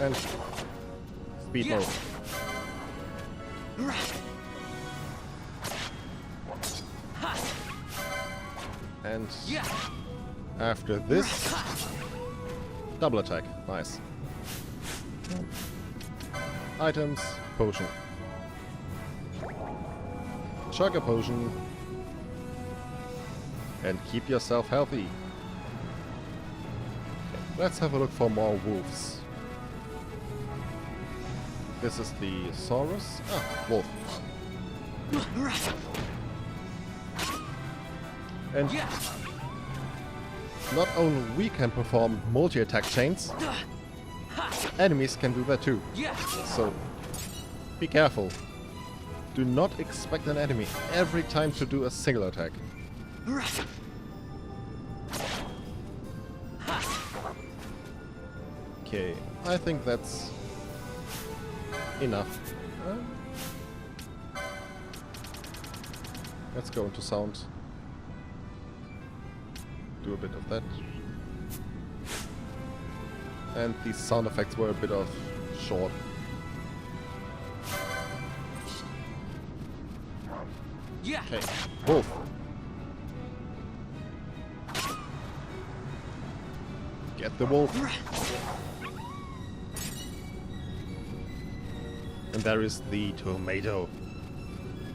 And speed mode. And after this, double attack. Nice. Items, potion. Chug a potion. And keep yourself healthy. Let's have a look for more wolves. This is the Saurus. Ah, wolf. And not only we can perform multi-attack chains, enemies can do that too. So be careful. Do not expect an enemy every time to do a single attack. Okay, I think that's enough. Let's go into sound. Do a bit of that. And these sound effects were a bit of short. Okay, wolf. Get the wolf. And there is the tomato.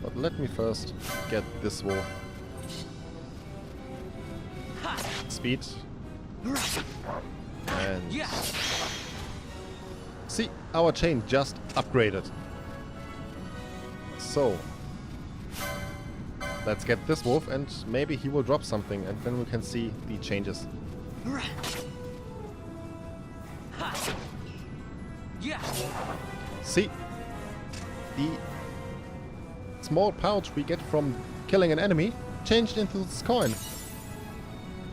But let me first get this wolf. Speed. And our chain just upgraded. So, let's get this wolf and maybe he will drop something and then we can see the changes. See, the small pouch we get from killing an enemy changed into this coin.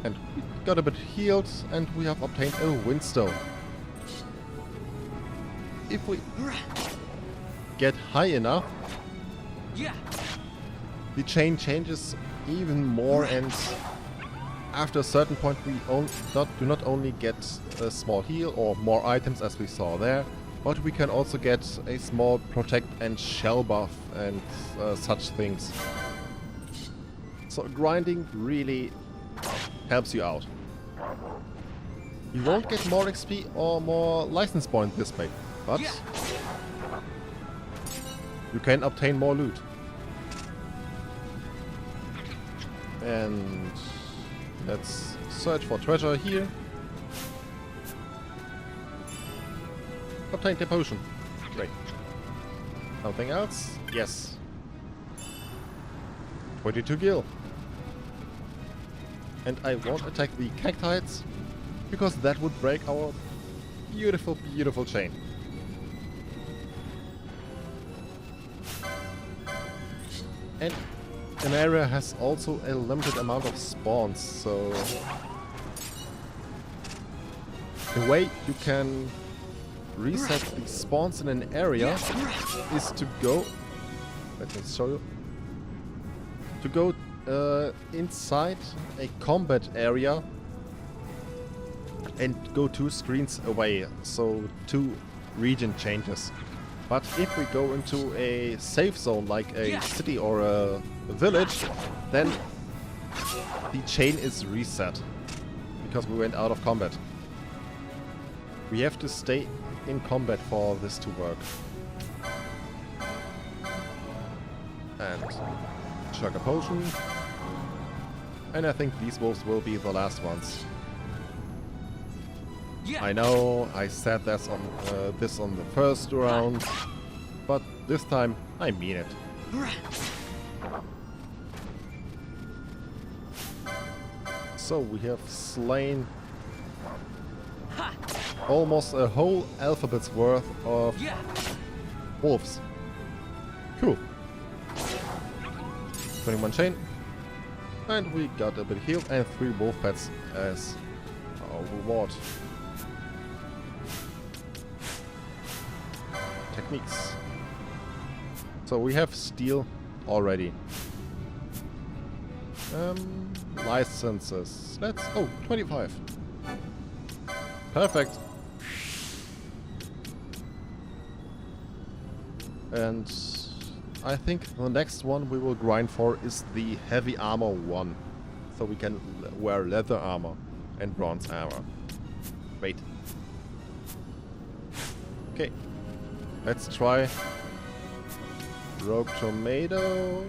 And we got a bit healed and we have obtained a windstone. If we get high enough, the chain changes even more, and after a certain point we do not only get a small heal or more items as we saw there, but we can also get a small protect and shell buff and such things. So grinding really helps you out. You won't get more XP or more license points this way, but you can obtain more loot. And let's search for treasure here. Obtain the potion. Great. Something else? Yes. 22 gil. And I won't attack the cactites, because that would break our beautiful, beautiful chain. And an area has also a limited amount of spawns, so the way you can reset the spawns in an area is to go, let me show you, to go inside a combat area and go 2 screens away, so 2 region changes. But if we go into a safe zone like a city or a village, then the chain is reset because we went out of combat. We have to stay in combat for this to work. And chug a potion. And I think these wolves will be the last ones. I know I said this on the first round, but this time I mean it. So we have slain almost a whole alphabet's worth of wolves. Cool. 21 chain. And we got a bit healed and 3 wolf pets as our reward. Techniques. So we have steel already. Licenses. Let's... Oh, 25. Perfect. And I think the next one we will grind for is the heavy armor one. So we can wear leather armor and bronze armor. Wait. Okay. Let's try Rogue Tomato.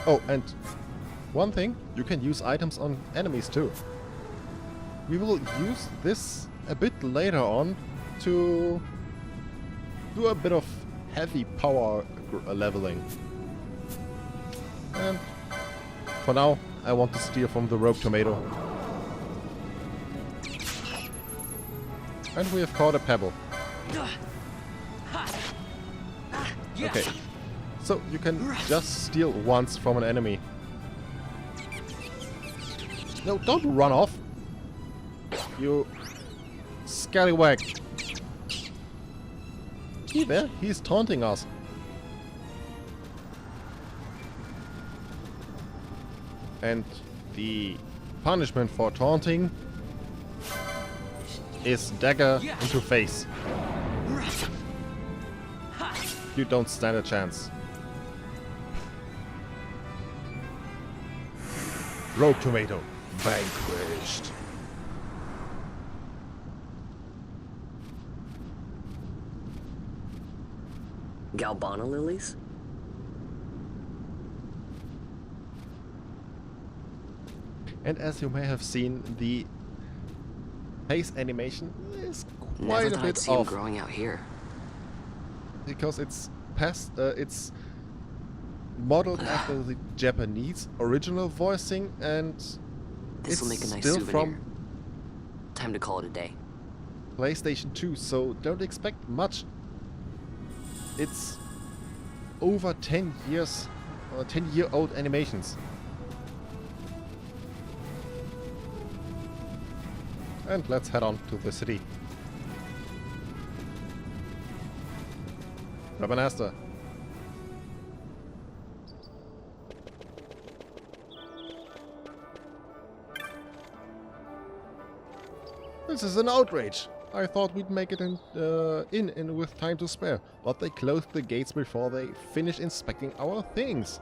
Oh, and one thing, you can use items on enemies too. We will use this a bit later on to do a bit of heavy power leveling. And for now, I want to steal from the Rogue Tomato. And we have caught a pebble. Okay, so you can just steal once from an enemy. No, don't run off! You scallywag! See there? He's taunting us. And the punishment for taunting is dagger into face. You don't stand a chance. Rogue Tomato vanquished. Galbana lilies? And as you may have seen, the face animation is Never quite a thought I'd bit see him off. growing out here. Because it's it's modeled after the Japanese original voicing, and This'll it's make a nice still souvenir. from Time to call it a day. PlayStation 2, so don't expect much. It's over 10 years, 10-year-old animations. And let's head on to the city. Rabanasta. This is an outrage. I thought we'd make it in with time to spare, but they closed the gates before they finished inspecting our things.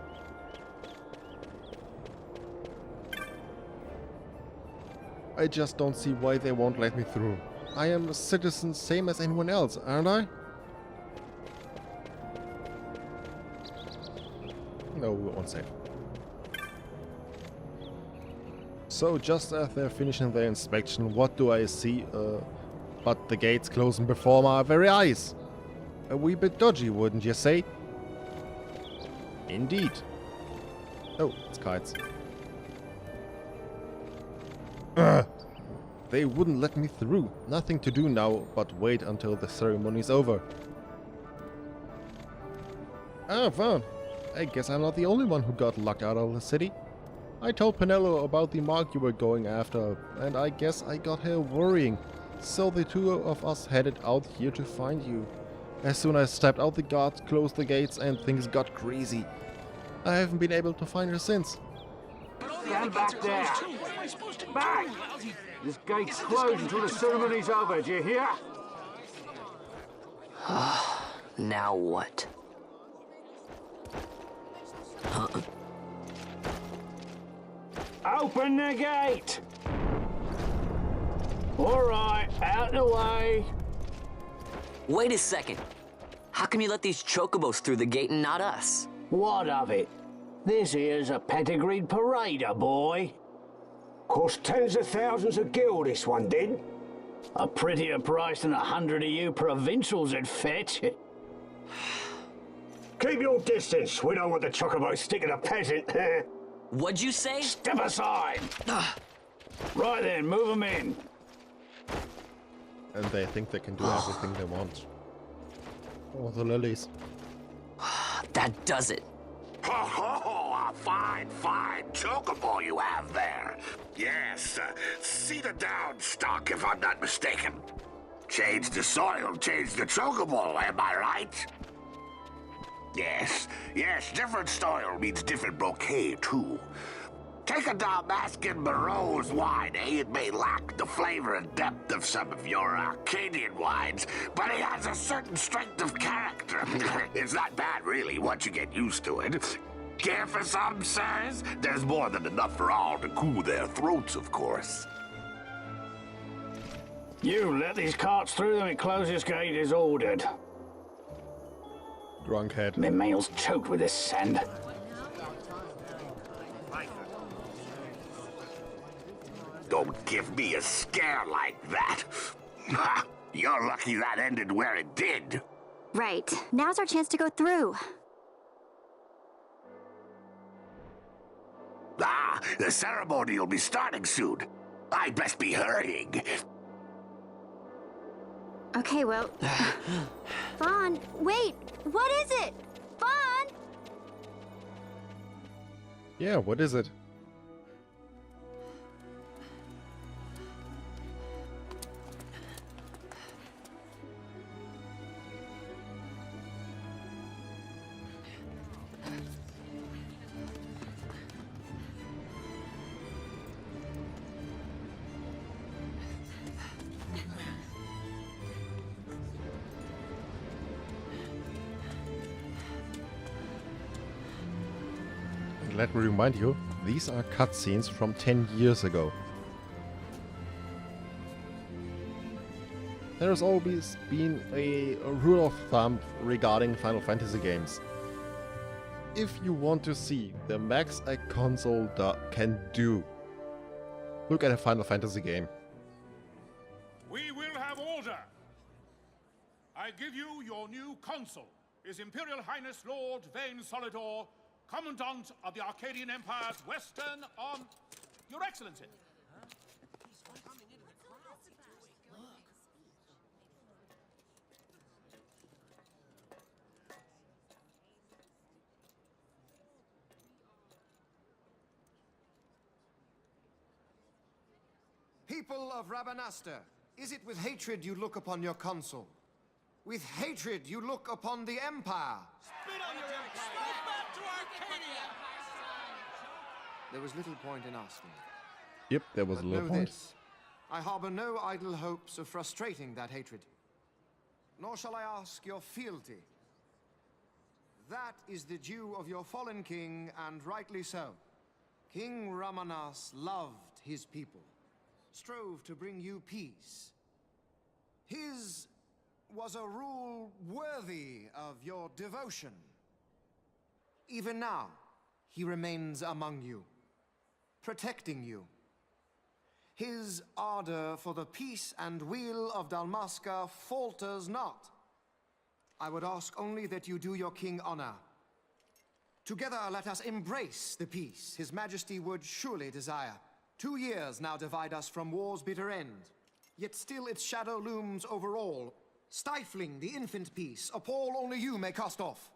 I just don't see why they won't let me through. I am a citizen same as anyone else, aren't I? No, we won't save. So just as they're finishing their inspection, what do I see? But the gates closing before my very eyes. A wee bit dodgy, wouldn't you say? Indeed. Oh, it's kites. They wouldn't let me through. Nothing to do now but wait until the ceremony's over. Ah, Vaan. I guess I'm not the only one who got locked out of the city. I told Penelo about the mark you were going after, and I guess I got her worrying. So the two of us headed out here to find you. As soon as I stepped out, the guards closed the gates and things got crazy. I haven't been able to find her since. Stand back there! Back! This gate's closed until the ceremony's over, do you hear? Now what? Open the gate! Alright, out the way. Wait a second. How come you let these chocobos through the gate and not us? What of it? This here's a pedigreed parader, boy. Cost tens of thousands of gil, this one did. A prettier price than 100 of you provincials would fetch. Keep your distance. We don't want the chocobos sticking a peasant. What'd you say? Step aside. Right then, move them in. And they think they can do everything they want. Oh, the lilies. That does it. Oh, a fine chocobo you have there. Yes, cedar down stock if I'm not mistaken. Change the soil, change the chocobo, am I right? Yes, different soil means different bouquet too. Take a Dalmascan Barrow's wine, eh? It may lack the flavor and depth of some of your Arcadian wines, but it has a certain strength of character. It's not bad, really, once you get used to it. Care for some, sirs? There's more than enough for all to cool their throats, of course. You let these carts through and closest gate is ordered. Drunkhead. My mail's choked with this sand. Don't give me a scare like that. You're lucky that ended where it did. Right. Now's our chance to go through. The ceremony will be starting soon. I'd best be hurrying. Okay, well... Vaan, wait! What is it? Vaan! Yeah, what is it? Let me remind you, these are cutscenes from 10 years ago. There has always been a rule of thumb regarding Final Fantasy games. If you want to see the max a console can do, look at a Final Fantasy game. We will have order. I give you your new consul, His Imperial Highness Lord Vaan Solidor, Commandant of the Arcadian Empire's Western Arm... Your Excellency. People of Rabanastre, is it with hatred you look upon your consul? With hatred you look upon the Empire? Spit on your empire! Go back to Arcadia! There was little point in asking. Yep, there was a little point. This, I harbor no idle hopes of frustrating that hatred. Nor shall I ask your fealty. That is the due of your fallen king, and rightly so. King Ramanas loved his people, strove to bring you peace. His was a rule worthy of your devotion. Even now, he remains among you, protecting you. His ardor for the peace and weal of Dalmasca falters not. I would ask only that you do your king honor. Together let us embrace the peace His Majesty would surely desire. 2 years now divide us from war's bitter end, yet still its shadow looms over all, stifling the infant peace, a pall only you may cast off.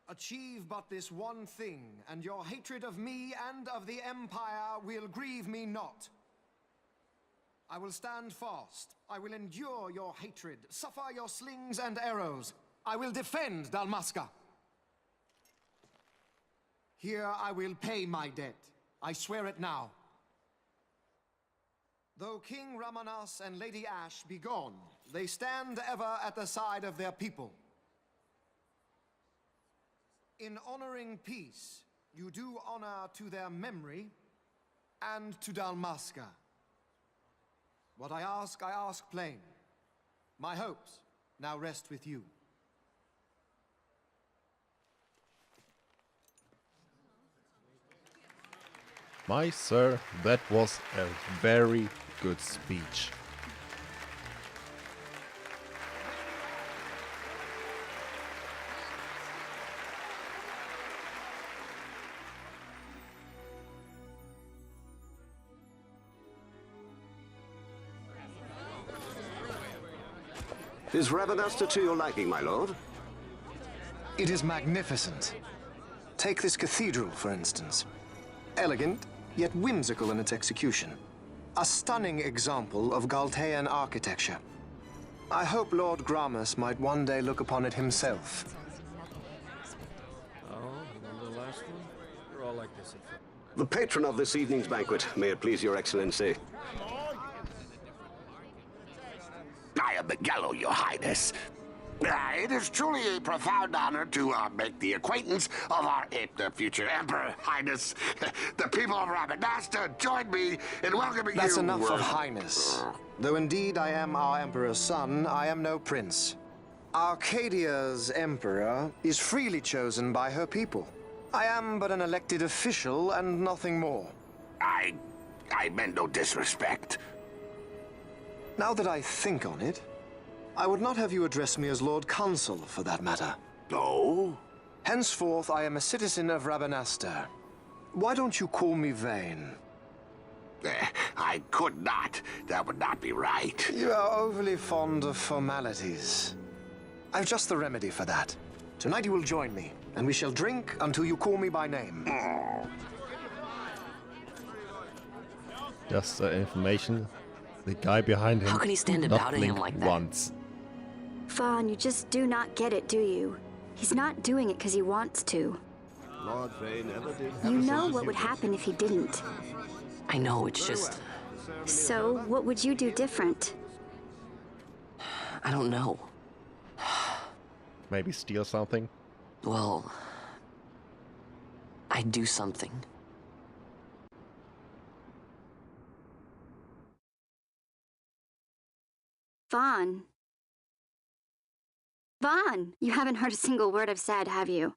Achieve but this one thing, and your hatred of me and of the Empire will grieve me not. I will stand fast. I will endure your hatred, suffer your slings and arrows. I will defend Dalmasca. Here I will pay my debt. I swear it now. Though King Ramanas and Lady Ash be gone, they stand ever at the side of their people. In honoring peace, you do honor to their memory and to Dalmasca. What I ask plain. My hopes now rest with you. My sir, that was a very good speech. Is Rabanastre to your liking, my lord? It is magnificent. Take this cathedral, for instance. Elegant, yet whimsical in its execution. A stunning example of Galtean architecture. I hope Lord Gramus might one day look upon it himself. Oh, remember the last one? You're all like this. The patron of this evening's banquet, may it please your excellency. I am Miguelo, your highness. It is truly a profound honor to make the acquaintance of our future emperor, highness. The people of Rabanastre join me in welcoming you. That's enough of highness. Though indeed I am our emperor's son, I am no prince. Arcadia's emperor is freely chosen by her people. I am but an elected official and nothing more. I meant no disrespect. Now that I think on it, I would not have you address me as Lord Consul, for that matter. Oh? Henceforth, I am a citizen of Rabanastre. Why don't you call me Vaan? I could not. That would not be right. You are overly fond of formalities. I've just the remedy for that. Tonight you will join me, and we shall drink until you call me by name. Just information. The guy behind him. How can he stand about him like that? Once. Vaan, you just do not get it, do you? He's not doing it because he wants to. Lord Vaan never did. You know what would happen if he didn't. I know, it's just... So, what would you do different? I don't know. Maybe steal something? Well... I'd do something. Vaan. Vaan! You haven't heard a single word I've said, have you?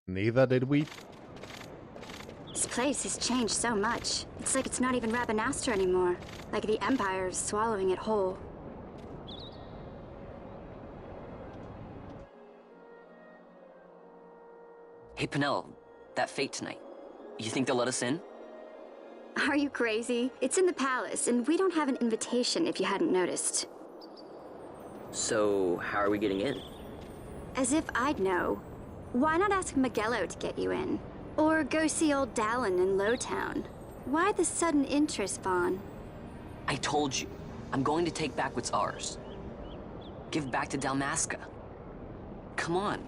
Neither did we. This place has changed so much. It's like it's not even Rabanastre anymore. Like the Empire is swallowing it whole. Hey, Penelo, that fete tonight. You think they'll let us in? Are you crazy? It's in the palace, and we don't have an invitation if you hadn't noticed. So, how are we getting in? As if I'd know. Why not ask Miguelo to get you in? Or go see old Dallin in Lowtown? Why the sudden interest, Vaan? I told you, I'm going to take back what's ours. Give back to Dalmasca. Come on,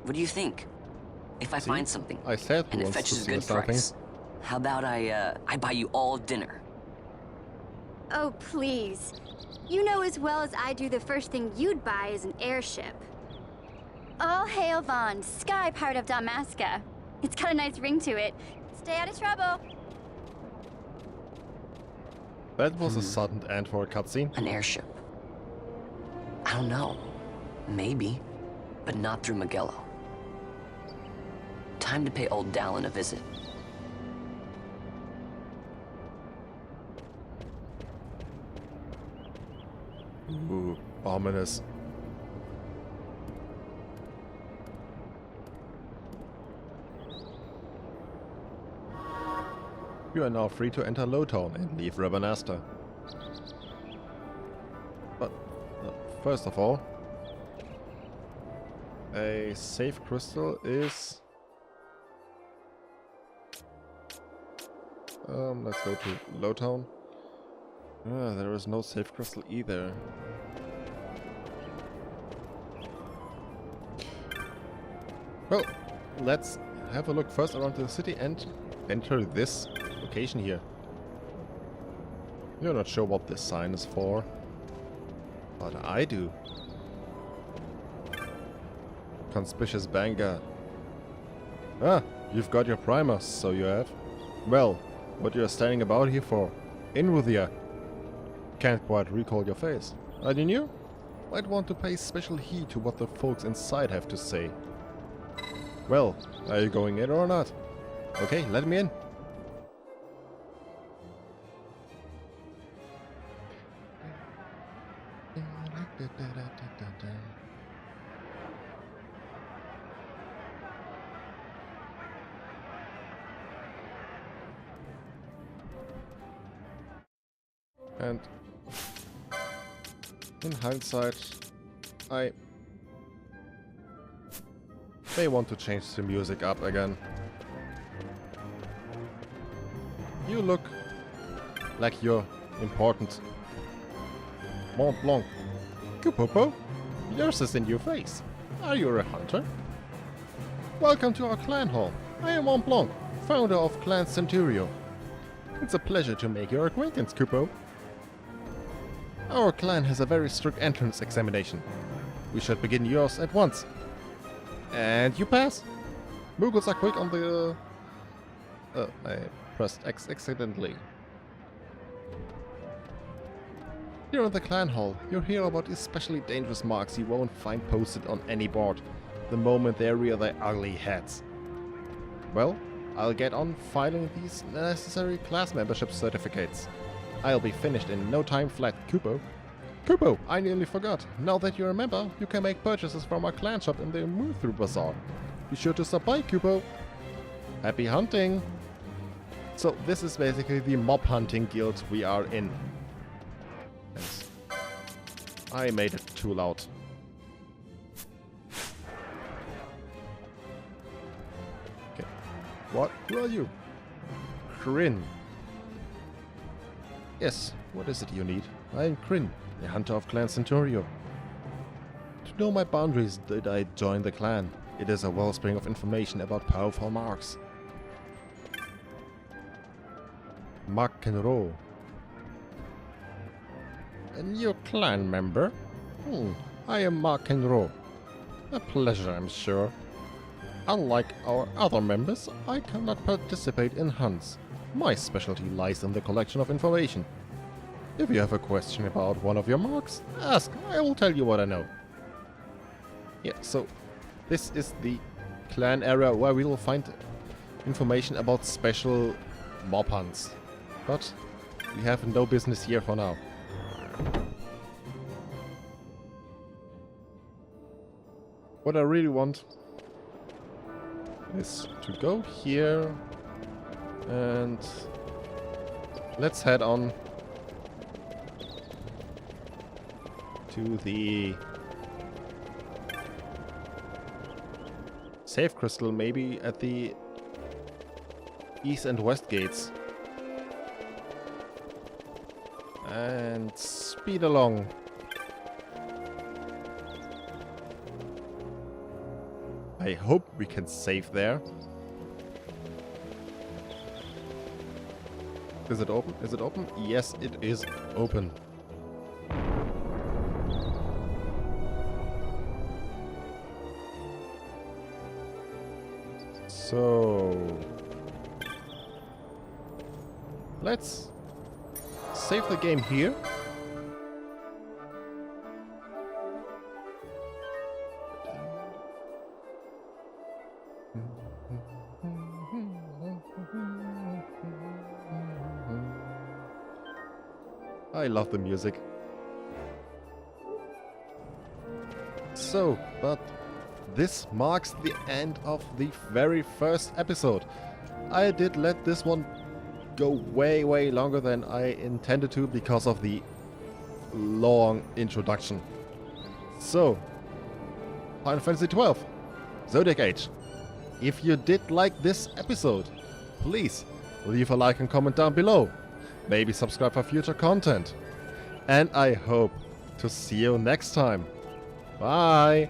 what do you think? If I find something, I said and it fetches a good price, how about I buy you all dinner? Oh, please. You know as well as I do the first thing you'd buy is an airship. All hail Vaan, Sky Pirate of Dalmasca. It's got a nice ring to it. Stay out of trouble. That was a sudden end for a cutscene. An airship. I don't know. Maybe. But not through Miguelo. Time to pay old Dallin a visit. Ooh, ominous. You are now free to enter Lowtown and leave Rabanasta. But first of all, a safe crystal is... let's go to Lowtown. There is no safe crystal either. Well, let's have a look first around the city and enter this location here. You're not sure what this sign is for, but I do. Conspicuous Vanguard. Ah, you've got your primer, so you have. Well, what you're standing about here for? In with ya. Can't quite recall your face. Are you new? Might want to pay special heed to what the folks inside have to say. Well, are you going in or not? Okay, let me in. And in hindsight, I may want to change the music up again. You look like you're important. Mont Blanc. Kupopo, yours is in your face. Are you a hunter? Welcome to our clan hall. I am Mont Blanc, founder of Clan Centurio. It's a pleasure to make your acquaintance, Kupo. Our clan has a very strict entrance examination. We should begin yours at once. And you pass. Muggles are quick on the... I pressed X accidentally. Here in the clan hall, you'll hear about especially dangerous marks you won't find posted on any board the moment they rear their ugly heads. Well, I'll get on filing these necessary class membership certificates. I'll be finished in no time flat, Kupo. Kupo, I nearly forgot. Now that you're a member, you can make purchases from our clan shop in the Move-Through Bazaar. Be sure to stop by, Kupo. Happy hunting! So this is basically the mob hunting guild we are in. Yes. I made it too loud. Okay. What? Who are you? Kryn. Yes, what is it you need? I am Kryn, the hunter of Clan Centurio. To know my boundaries did I join the clan. It is a wellspring of information about powerful marks. Mark Kenro. A new clan member? I am Mark Kenro. A pleasure, I'm sure. Unlike our other members, I cannot participate in hunts. My specialty lies in the collection of information. If you have a question about one of your marks, ask. I will tell you what I know. Yeah, so this is the clan area where we will find information about special mob hunts. But we have no business here for now. What I really want is to go here and let's head on to the save crystal, maybe at the east and west gates. And speed along. I hope we can save there. Is it open? Is it open? Yes, it is open. So let's save the game here. I love the music. So, but this marks the end of the very first episode. I did let this one go way longer than I intended to because of the long introduction. So, Final Fantasy XII, Zodiac Age. If you did like this episode, please leave a like and comment down below. Maybe subscribe for future content. And I hope to see you next time. Bye!